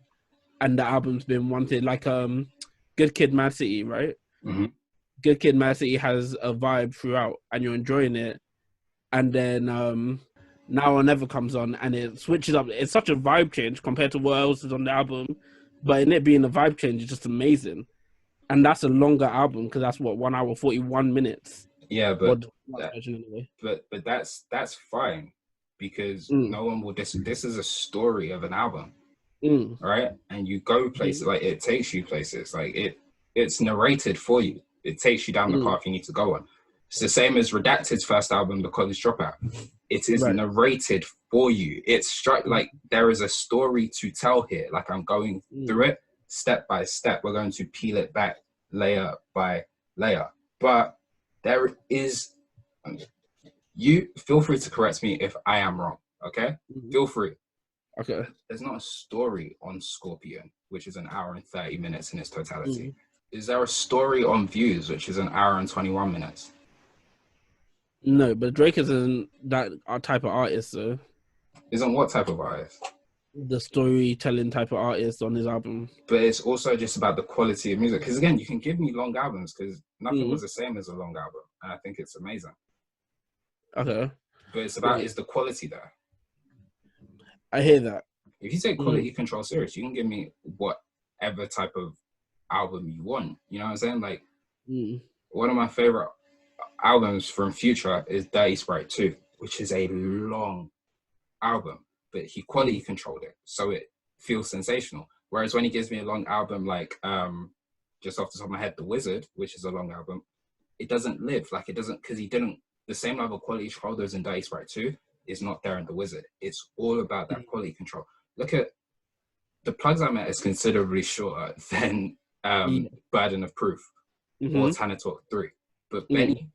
and the album's been wanted. Like Good Kid, Mad City, right? Mm-hmm. Good Kid, Mad City has a vibe throughout, and you're enjoying it. And then Now or Never comes on, and it switches up. It's such a vibe change compared to what else is on the album. But in it being a vibe change, it's just amazing. And that's a longer album, because that's 1 hour 41 minutes. Yeah, but that's fine, because no one will this is a story of an album. Right? And you go places, like, it takes you places, like it's narrated for you. It takes you down the path you need to go on. It's the same as Redacted's first album, The College Dropout. It is narrated for you. It's like there is a story to tell here. Like, I'm going through it step by step. We're going to peel it back layer by layer. But there is You feel free to correct me if I am wrong, okay? Feel free. Okay. There's not a story on Scorpion, which is 1 hour and 30 minutes in its totality. Is there a story on Views, which is 1 hour and 21 minutes? No, but Drake isn't that type of artist, though. Isn't what type of artist? The storytelling type of artist on his album. But it's also just about the quality of music. Because again, you can give me long albums because nothing was the same as a long album. And I think it's amazing. Okay. But it's about, is the quality there? I hear that. If you take quality control serious, you can give me whatever type of album you want. You know what I'm saying? Like, one of my favorite albums from Future is Dirty Sprite 2, which is a long album, but he quality controlled it, so it feels sensational. Whereas when he gives me a long album, like, just off the top of my head, The Wizard, which is a long album, it doesn't live. Like, it doesn't, because he didn't, the same level of quality control there's in Dirty Sprite 2 is not there in The Wizard. It's all about that quality control. Look at the plugs I met is considerably shorter than Burden of Proof or Tana Talk 3. But Benny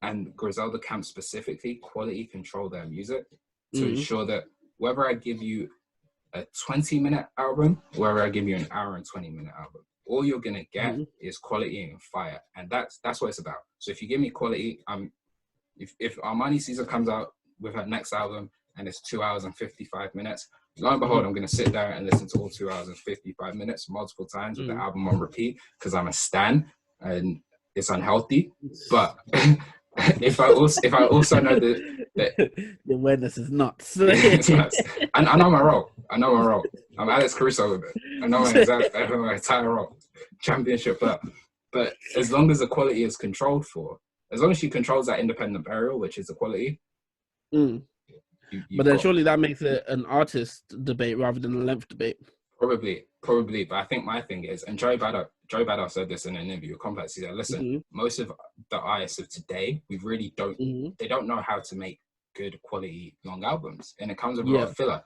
and Griselda Camp specifically quality control their music to ensure that whether I give you a 20-minute album, whether I give you an hour and 20-minute album, all you're gonna get is quality and fire, and that's what it's about. So if you give me quality, if Armani Caesar comes out with her next album and it's 2 hours and 55 minutes, lo and behold, I'm gonna sit there and listen to all 2 hours and 55 minutes multiple times with the album on repeat because I'm a stan and it's unhealthy. But if I also know that the awareness is nuts. I know my role. I'm Alex Caruso with it. I know my entire role. Championship player. But as long as the quality is controlled for, as long as she controls that independent burial, which is the quality. But then surely that makes it an artist debate rather than a length debate. Probably. But I think my thing is, and Joey Badass said this in an interview with Complex, he said, listen, most of the artists of today, we really don't, they don't know how to make good quality long albums. And it comes with a lot of filler.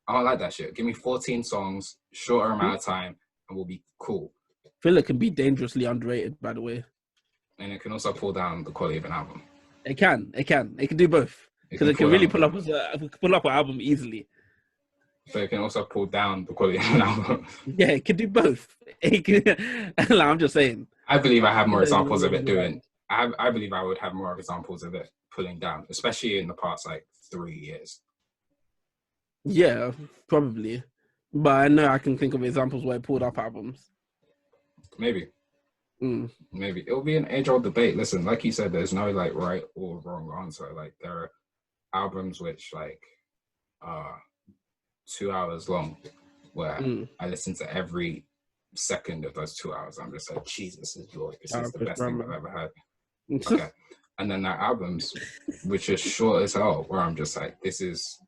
I don't like that shit. Give me 14 songs, shorter amount of time, and we'll be cool. Filler can be dangerously underrated, by the way. And it can also pull down the quality of an album. It can do both. Because it can really pull up an album easily. But it can also pull down the quality of an album. Yeah, it can do both. I'm just saying. I believe I have more examples of it doing. I believe I would have more examples of it pulling down, especially in the past 3 years. Yeah, probably. But I know I can think of examples where it pulled up albums. Maybe. Maybe. It'll be an age-old debate. Listen, like you said, there's no right or wrong answer. There are albums which are 2 hours long where I listen to every second of those 2 hours. I'm just like, Jesus is Lord. This is the best thing I've ever heard. Okay. And then there are albums which are short as hell where I'm just like, this is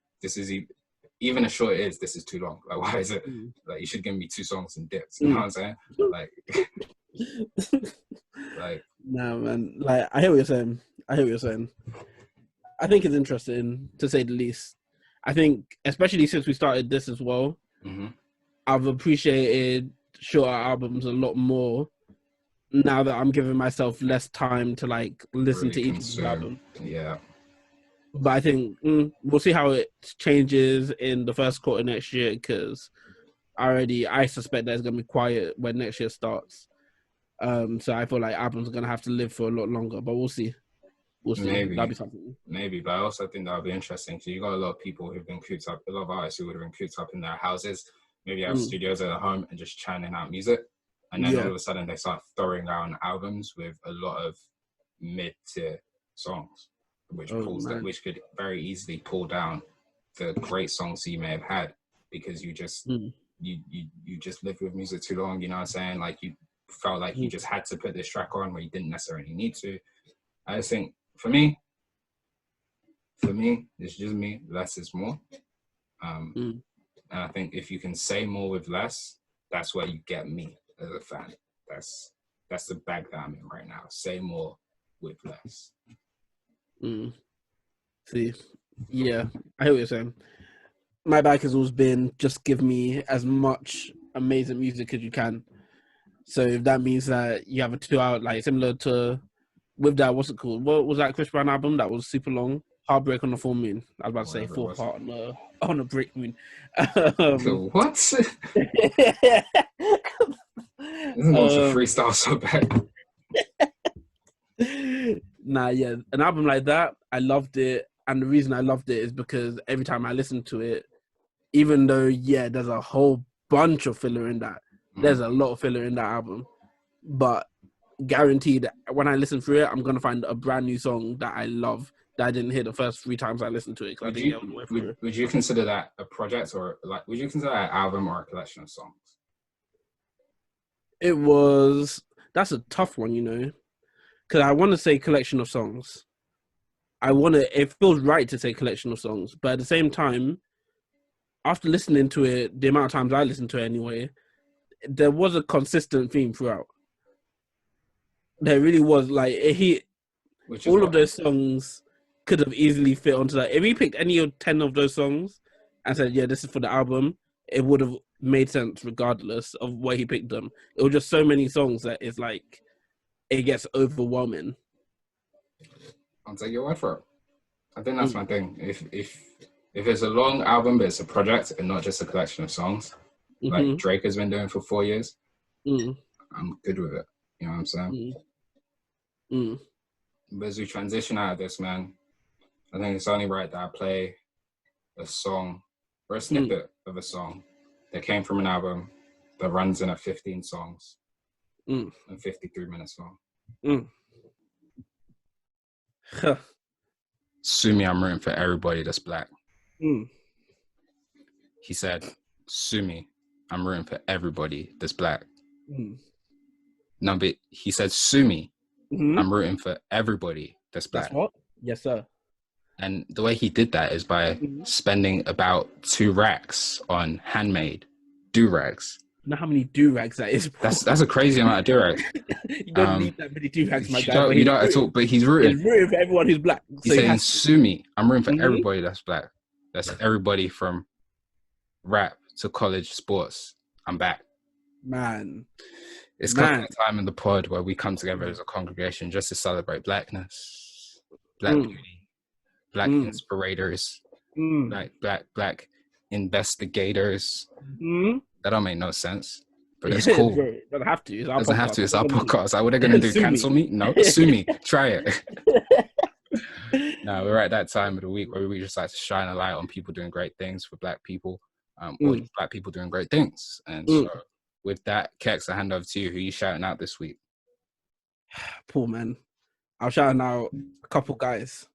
even as short as it is, this is too long. Why is it? You should give me 2 songs and dips. You know what I'm saying? Nah, man. I hear what you're saying. I think it's interesting, to say the least. I think, especially since we started this as well, I've appreciated shorter albums a lot more now that I'm giving myself less time to listen to each album. Yeah. But I think we'll see how it changes in the first quarter next year, because I suspect that it's going to be quiet when next year starts. So I feel like albums are going to have to live for a lot longer, but we'll see. Maybe. That'll be something. Maybe, but I also think that'll be interesting. So you got a lot of people who've been cooped up, a lot of artists who would have been cooped up in their houses, maybe have studios at home and just churning out music. And then all of a sudden they start throwing around albums with a lot of mid-tier songs, which could very easily pull down the great songs you may have had because you just you just lived with music too long. You know what I'm saying? You felt like you just had to put this track on where you didn't necessarily need to. I just think for me, it's just me. Less is more. And I think if you can say more with less, that's where you get me as a fan. That's the bag that I'm in right now. Say more with less. See, yeah, I hear what you're saying. My bag has always been just give me as much amazing music as you can. So if that means that you have a 2 hour, similar to with that, what's it called? What was that Chris Brown album that was super long? Heartbreak on the Full Moon. I was about to say fourth part on a break moon. So what? Isn't also freestyle so bad? Nah, yeah, an album like that, I loved it, and the reason I loved it is because every time I listened to it, even though there's a whole bunch of filler in that, there's a lot of filler in that album, but guaranteed when I listen through it, I'm gonna find a brand new song that I love that I didn't hear the first 3 times I listened to it. Would you consider that a project, or like would you consider that an album or a collection of songs? That's a tough one, because I want to say collection of songs. It feels right to say collection of songs, but at the same time, after listening to it, the amount of times I listened to it anyway, there was a consistent theme throughout. There really was. Like, all of those songs could have easily fit onto that. If he picked any of 10 of those songs and said, this is for the album, it would have made sense regardless of where he picked them. It was just so many songs that it's like, it gets overwhelming. I'll take your word for it. I think that's my thing. If it's a long album, but it's a project and not just a collection of songs, like Drake has been doing for 4 years, I'm good with it. You know what I'm saying? But as we transition out of this, man, I think it's only right that I play a song or a snippet of a song that came from an album that runs in at 15 songs and 53 minutes long. Sue me, I'm rooting for everybody that's black. He said, sue me, I'm rooting for everybody that's black. No, but he said, sue me, I'm rooting for everybody that's black. That's what? Yes, sir. And the way he did that is by spending about 2 racks on handmade do-rags. You know how many do-rags that is? That's a crazy amount of do-rags. You don't need that many do-rags, my guy. You don't at all, but he's rooting. He's rooting for everyone who's black. He's saying, sue me, I'm rooting for everybody that's black. That's everybody from rap to college sports. I'm back. Man. It's kind of time in the pod where we come together as a congregation just to celebrate blackness, black beauty, black inspirators, black investigators. That don't make no sense, but it's cool. It doesn't have to. It's our podcast. Like, what are they going to do? Cancel me? No, sue me. Try it. No, we're at that time of the week where we just like to shine a light on people doing great things for black people, or just black people doing great things. And so with that, Kex, I hand over to you. Who are you shouting out this week? Poor man. I'm shouting out a couple guys.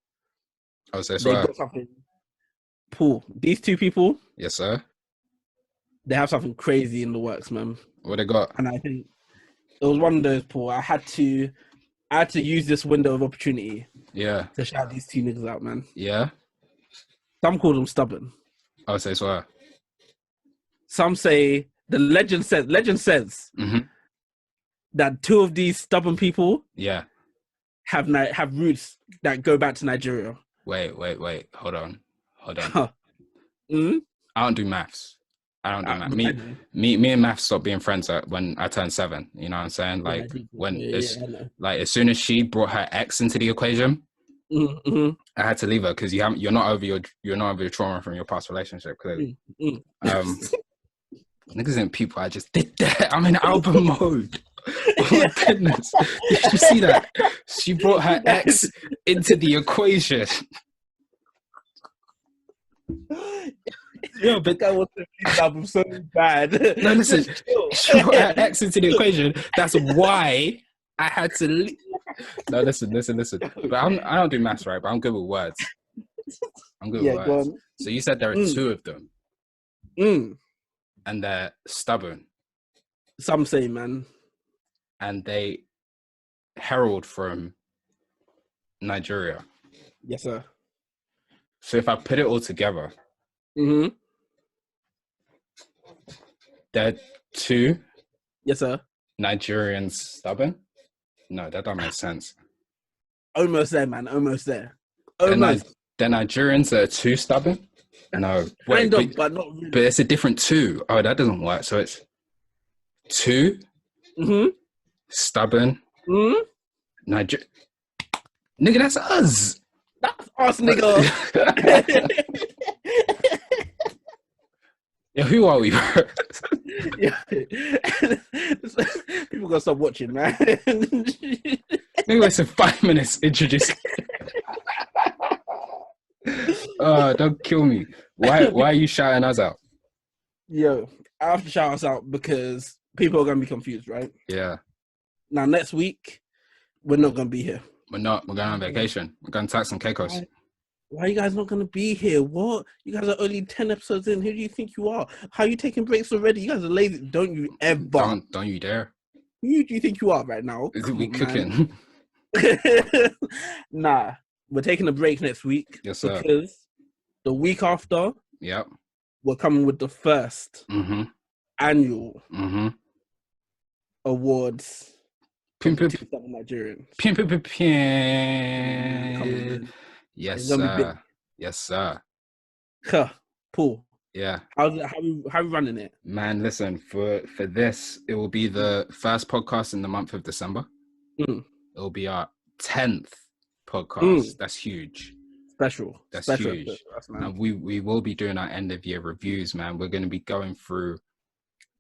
Oh, so got something. Paul, these 2 people. Yes, sir. They have something crazy in the works, man. What they got? And I think it was one of those, Paul. I had to use this window of opportunity. Yeah. To shout these 2 niggas out, man. Yeah. Some call them stubborn. Oh, so swear. Some say the legend says that 2 of these stubborn people have roots that go back to Nigeria. Wait. Hold on. I don't do maths. I don't do maths. Me and maths stopped being friends when I turned 7. You know what I'm saying? Like like as soon as she brought her ex into the equation, I had to leave her because you're not over your trauma from your past relationship. Clearly, niggas ain't people. I just did that. I'm in album mode. Oh my goodness! Did you see that? She brought her ex into the equation. Yo, but that was the album so bad. No, listen, she brought her ex into the equation. That's why I had to leave. No, listen. But I don't do maths, right? But I'm good with words. I'm good with words. So you said there are 2 of them. And they're stubborn. Some say, man. And they herald from Nigeria. Yes, sir. So if I put it all together, they're 2. Yes, sir. Nigerians stubborn? No, that don't make sense. Almost there, man. Almost there. Almost. They're Nigerians that are 2 stubborn? No. Wait, but not really. But it's a different 2. Oh, that doesn't work. So it's 2 stubborn Nigga, that's us. That's us, nigga. Yeah, who are we, bro? Yeah. People gotta stop watching, man. Nigga, it's in 5 minutes. Introduce. Don't kill me. Why are you shouting us out? Yo, I have to shout us out because people are gonna be confused, right? Yeah. Now next week, we're not gonna be here. We're not. We're going on vacation. We're going to Turks and Caicos. Why are you guys not gonna be here? What? You guys are only 10 episodes in. Who do you think you are? How are you taking breaks already? You guys are lazy. Don't you ever? Don't you dare. Who do you think you are right now? Is it we cooking? Nah, we're taking a break next week. Yes, sir. Because the week after, Yep. we're coming with the first annual awards. Two Stubborn Nigerians. Yes, sir. Yes, sir. Paul. Yeah. How we running it? Man, listen, for this, it will be the first podcast in the month of December. It will be our 10th podcast. That's huge. Special. That's Special. huge. And we will be doing our end of year reviews, man. We're going to be going through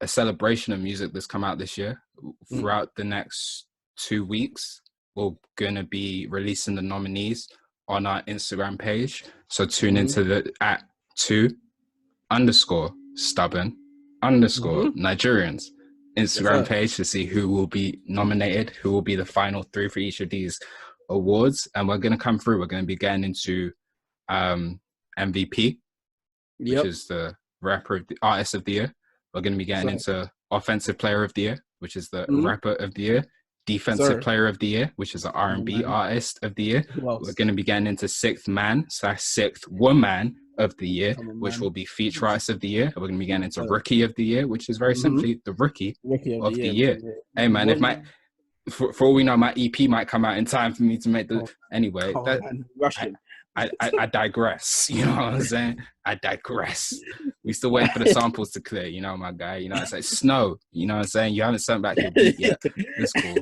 a celebration of music that's come out this year. Throughout the next 2 weeks, we're going to be releasing the nominees on our Instagram page. So tune into the at 2_stubborn_Nigerians Instagram page to see who will be nominated, who will be the final 3 for each of these awards. And we're going to come through. We're going to be getting into MVP, which is the artist of the year. We're going to be getting into offensive player of the year, which is the rapper of the year. Defensive player of the year, which is the R&B artist of the year. We're going to be getting into sixth woman of the year, which will be feature artist of the year. We're going to be getting into rookie of the year, which is very simply the rookie of the year. Hey man, if for all we know, my EP might come out in time for me to make the anyway. I digress. You know what I'm saying? I digress. We still waiting for the samples to clear. You know, my guy. You know, it's like snow. You know what I'm saying? You haven't sent back your beat yet. It's cool.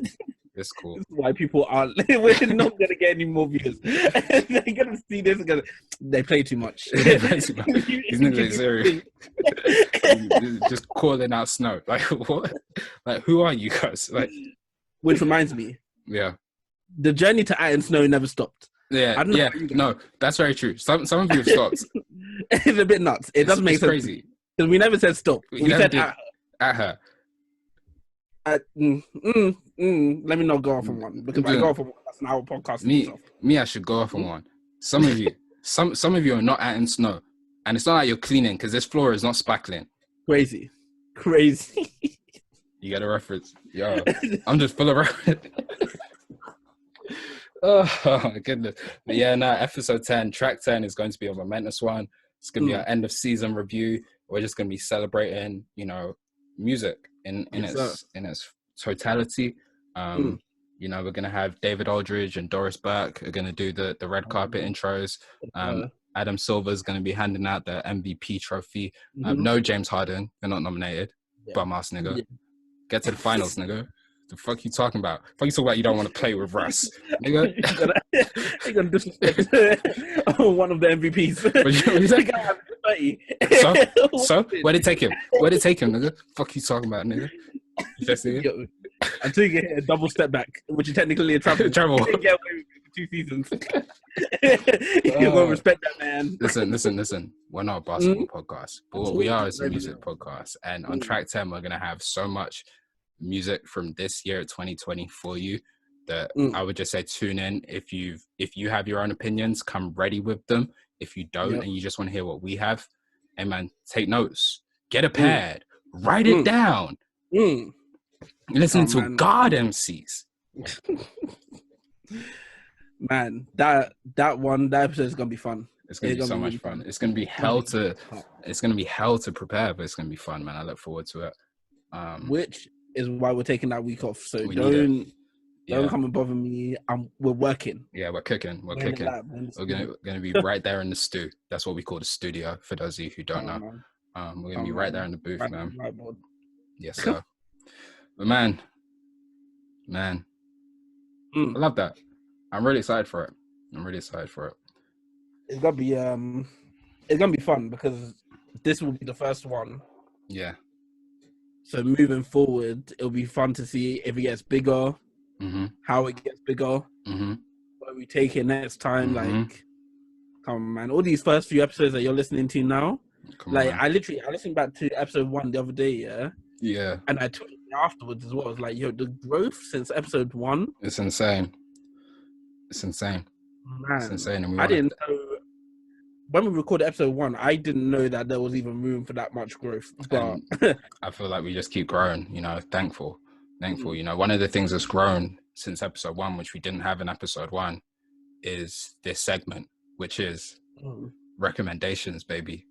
It's cool. This is why people aren't. We're not gonna get any more views. They're gonna see this. They play too much. These niggas serious. Just calling out snow. Like what? Like who are you guys? Like, which reminds me. Yeah. The journey to iron snow never stopped. Yeah, no, that's very true. Some of you have stopped. It's a bit nuts. It doesn't make sense. Crazy. Because we never said stop. We said at her. Let me not go off on one because I go off on one. That's an hour podcast. Me, I should go off on one. Some of you, some of you are not at in snow, and it's not like you're cleaning because this floor is not spackling. Crazy. You get a reference, yo. I'm just full of reference. Oh my goodness. But yeah, episode 10, track 10 is going to be a momentous one. It's going to be our end of season review. We're just going to be celebrating, you know, music in its totality. You know, we're going to have David Aldridge and Doris Burke are going to do the red carpet intros. Adam Silver's going to be handing out the MVP trophy. No James Harden, you're not nominated. Bum ass nigga. Get to the finals, nigga. The fuck you talking about? Fuck you talking about you don't want to play with Russ, nigga? You're gonna disrespect one of the MVPs. So where'd it take him? Nigga? Fuck you talking about, nigga? Until you get a double step back, which is technically a travel. You can't get away with it for 2 seasons. You're gonna respect that, man. Listen. We're not a basketball podcast, but what we are is a music podcast. And on track 10, we're gonna have so much music from this year 2020 for you that I would just say tune in. If you have your own opinions, come ready with them. If you don't and you just want to hear what we have, hey man, take notes, get a pad, write it down. Listen to God MCs. Man, that episode is gonna be fun. It's gonna be so much fun. It's gonna be hell to prepare, but it's gonna be fun, man. I look forward to it. Which is why we're taking that week off. So don't come and bother me. We're working. Yeah, we're cooking. We're cooking. We're gonna be right there in the stew. That's what we call the studio. For those of you who don't know, we're gonna be right there in the booth, man. Yes, sir. But man, I love that. I'm really excited for it. It's gonna be fun because this will be the first one. Yeah. So moving forward, it'll be fun to see if it gets bigger, how it gets bigger, where we take it next time. Like, come on, man! All these first few episodes that you're listening to now, I listened back to episode 1 the other day, yeah, and I told you afterwards as well. I was like, yo, the growth since episode 1, it's insane. Man, it's insane. And I didn't know. When we recorded episode 1, I didn't know that there was even room for that much growth. But I feel like we just keep growing, thankful. One of the things that's grown since episode 1, which we didn't have in episode 1, is this segment, which is recommendations, baby.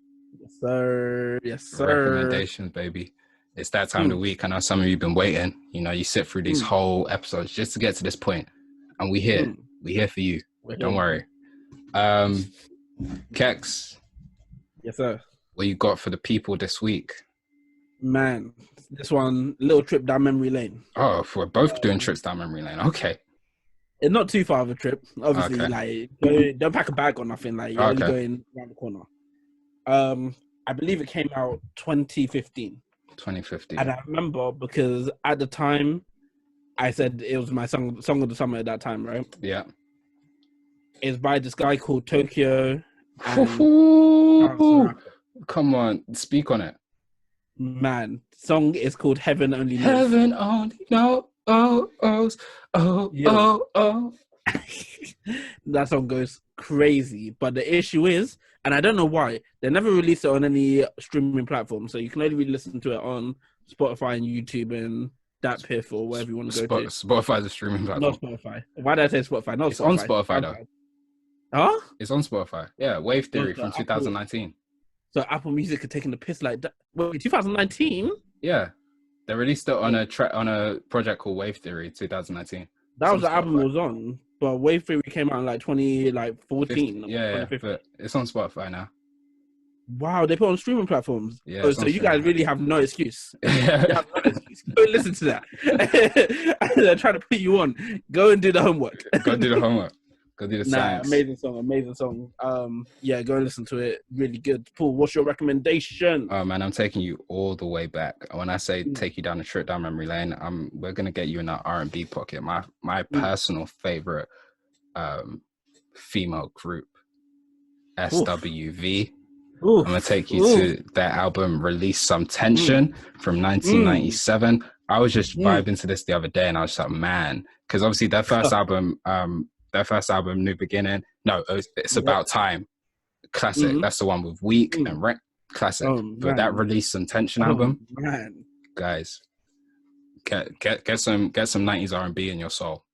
Yes, sir. Recommendations, baby. It's that time of the week. I know some of you have been waiting. You sit through these whole episodes just to get to this point. And we here. We here for you. Don't worry. Kex. Yes, sir. What you got for the people this week? Man, this one, little trip down memory lane. Oh, we're both doing trips down memory lane. Okay. It's not too far of a trip. Obviously, don't pack a bag or nothing. You're only going around the corner. I believe it came out 2015. 2015. And I remember because at the time, I said it was my song of the summer at that time, right? Yeah. It's by this guy called Towkio. Come on, speak on it. Man, song is called Heaven Only Knows. Heaven Only Knows. That song goes crazy. But the issue is, and I don't know why, they never released it on any streaming platform. So you can only really listen to it on Spotify and YouTube and that Piff or wherever you want to go to. Spotify's a streaming platform. Not Spotify. Why did I say Spotify? Not it's Spotify. On Spotify though. Huh? It's on Spotify. Yeah, Wave Theory from 2019. So Apple Music are taking the piss like that. Wait, 2019? Yeah, they released it on a project called Wave Theory 2019. That was the album it was on, but Wave Theory came out in 2014. Yeah, but it's on Spotify now. Wow, they put it on streaming platforms. Yeah, so you guys really have no excuse. Yeah. You have no excuse. Go and listen to that. They're trying to put you on. Go and do the homework. Go do the homework. Go do the science. Amazing song. Yeah, go and listen to it. Really good. Paul, what's your recommendation? Oh man, I'm taking you all the way back. When I say take you down a trip down memory lane, we're gonna get you in that R&B pocket. My personal favorite female group, SWV. I'm gonna take you to their album Release Some Tension from 1997. I was just vibing to this the other day, and I was just like, man, because obviously their first album, New Beginning. No, it's About Time. Classic. That's the one with Weak and Rent. Classic. But that Release Some Tension album, man, guys, get some 90s R&B in your soul.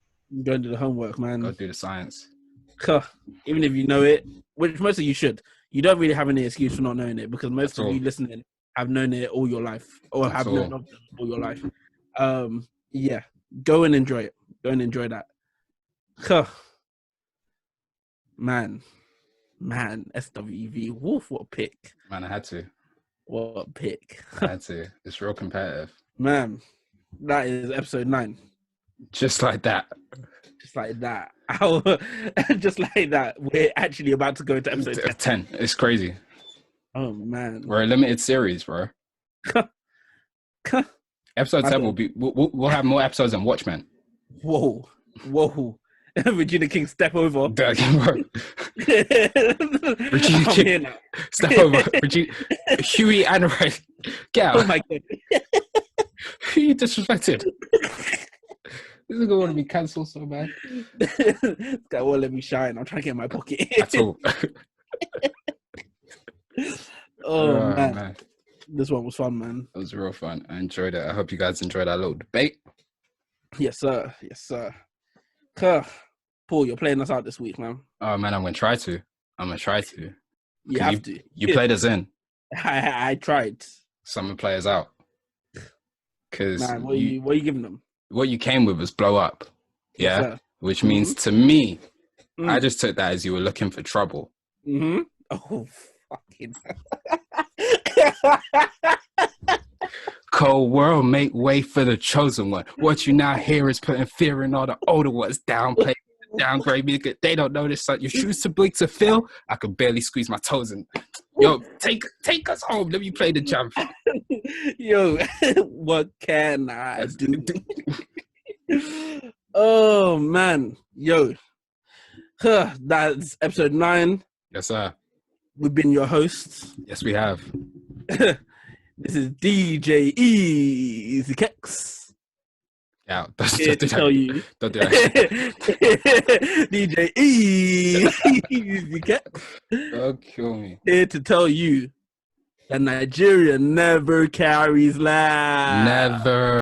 Go do the homework, man. Go do the science. Even if you know it, which most of you should, you don't really have any excuse for not knowing it because most of you listening have known it all your life or have known of them all your life. Yeah, go and enjoy it. Go and enjoy that. Man, SWV. Woof, what a pick. Man, I had to. What a pick. I had to. It's real competitive. Man, that is episode 9. Just like that. Just like that. Just like that. We're actually about to go to episode 10. It's crazy. Oh, man. We're a limited series, bro. Episode 10 will be... We'll have more episodes than Watchmen. Whoa. Regina King, step over. Regina King, step over. Huey and Ray, get out. Oh my god. Who you disrespected? This is going to want to be cancelled so bad. This guy won't let me shine. I'm trying to get in my pocket. At all. Oh man. This one was fun, man. It was real fun. I enjoyed it. I hope you guys enjoyed our little debate. Yes, sir. Paul, you're playing us out this week, man. Oh man, I'm gonna try to. You have to. You played us in. I tried. So I'm gonna play us out. Because what are you giving them? What you came with was blow up. Yeah. Yes, which means to me, I just took that as you were looking for trouble. Oh fucking Cold world, make way for the chosen one. What you now hear is putting fear in all the older ones. Downplay downgrade me. They don't know this. Like, your shoes too big to fill. I could barely squeeze my toes in. Yo, take us home. Let me play the jam. Yo, what can I do? Oh man, yo, that's episode 9. Yes, sir. We've been your hosts. Yes, we have. This is DJ Easy Kex. Yeah, Here to tell you. Don't do that. DJ Easy Kex. Don't kill me. Here to tell you that Nigeria never carries last. Never.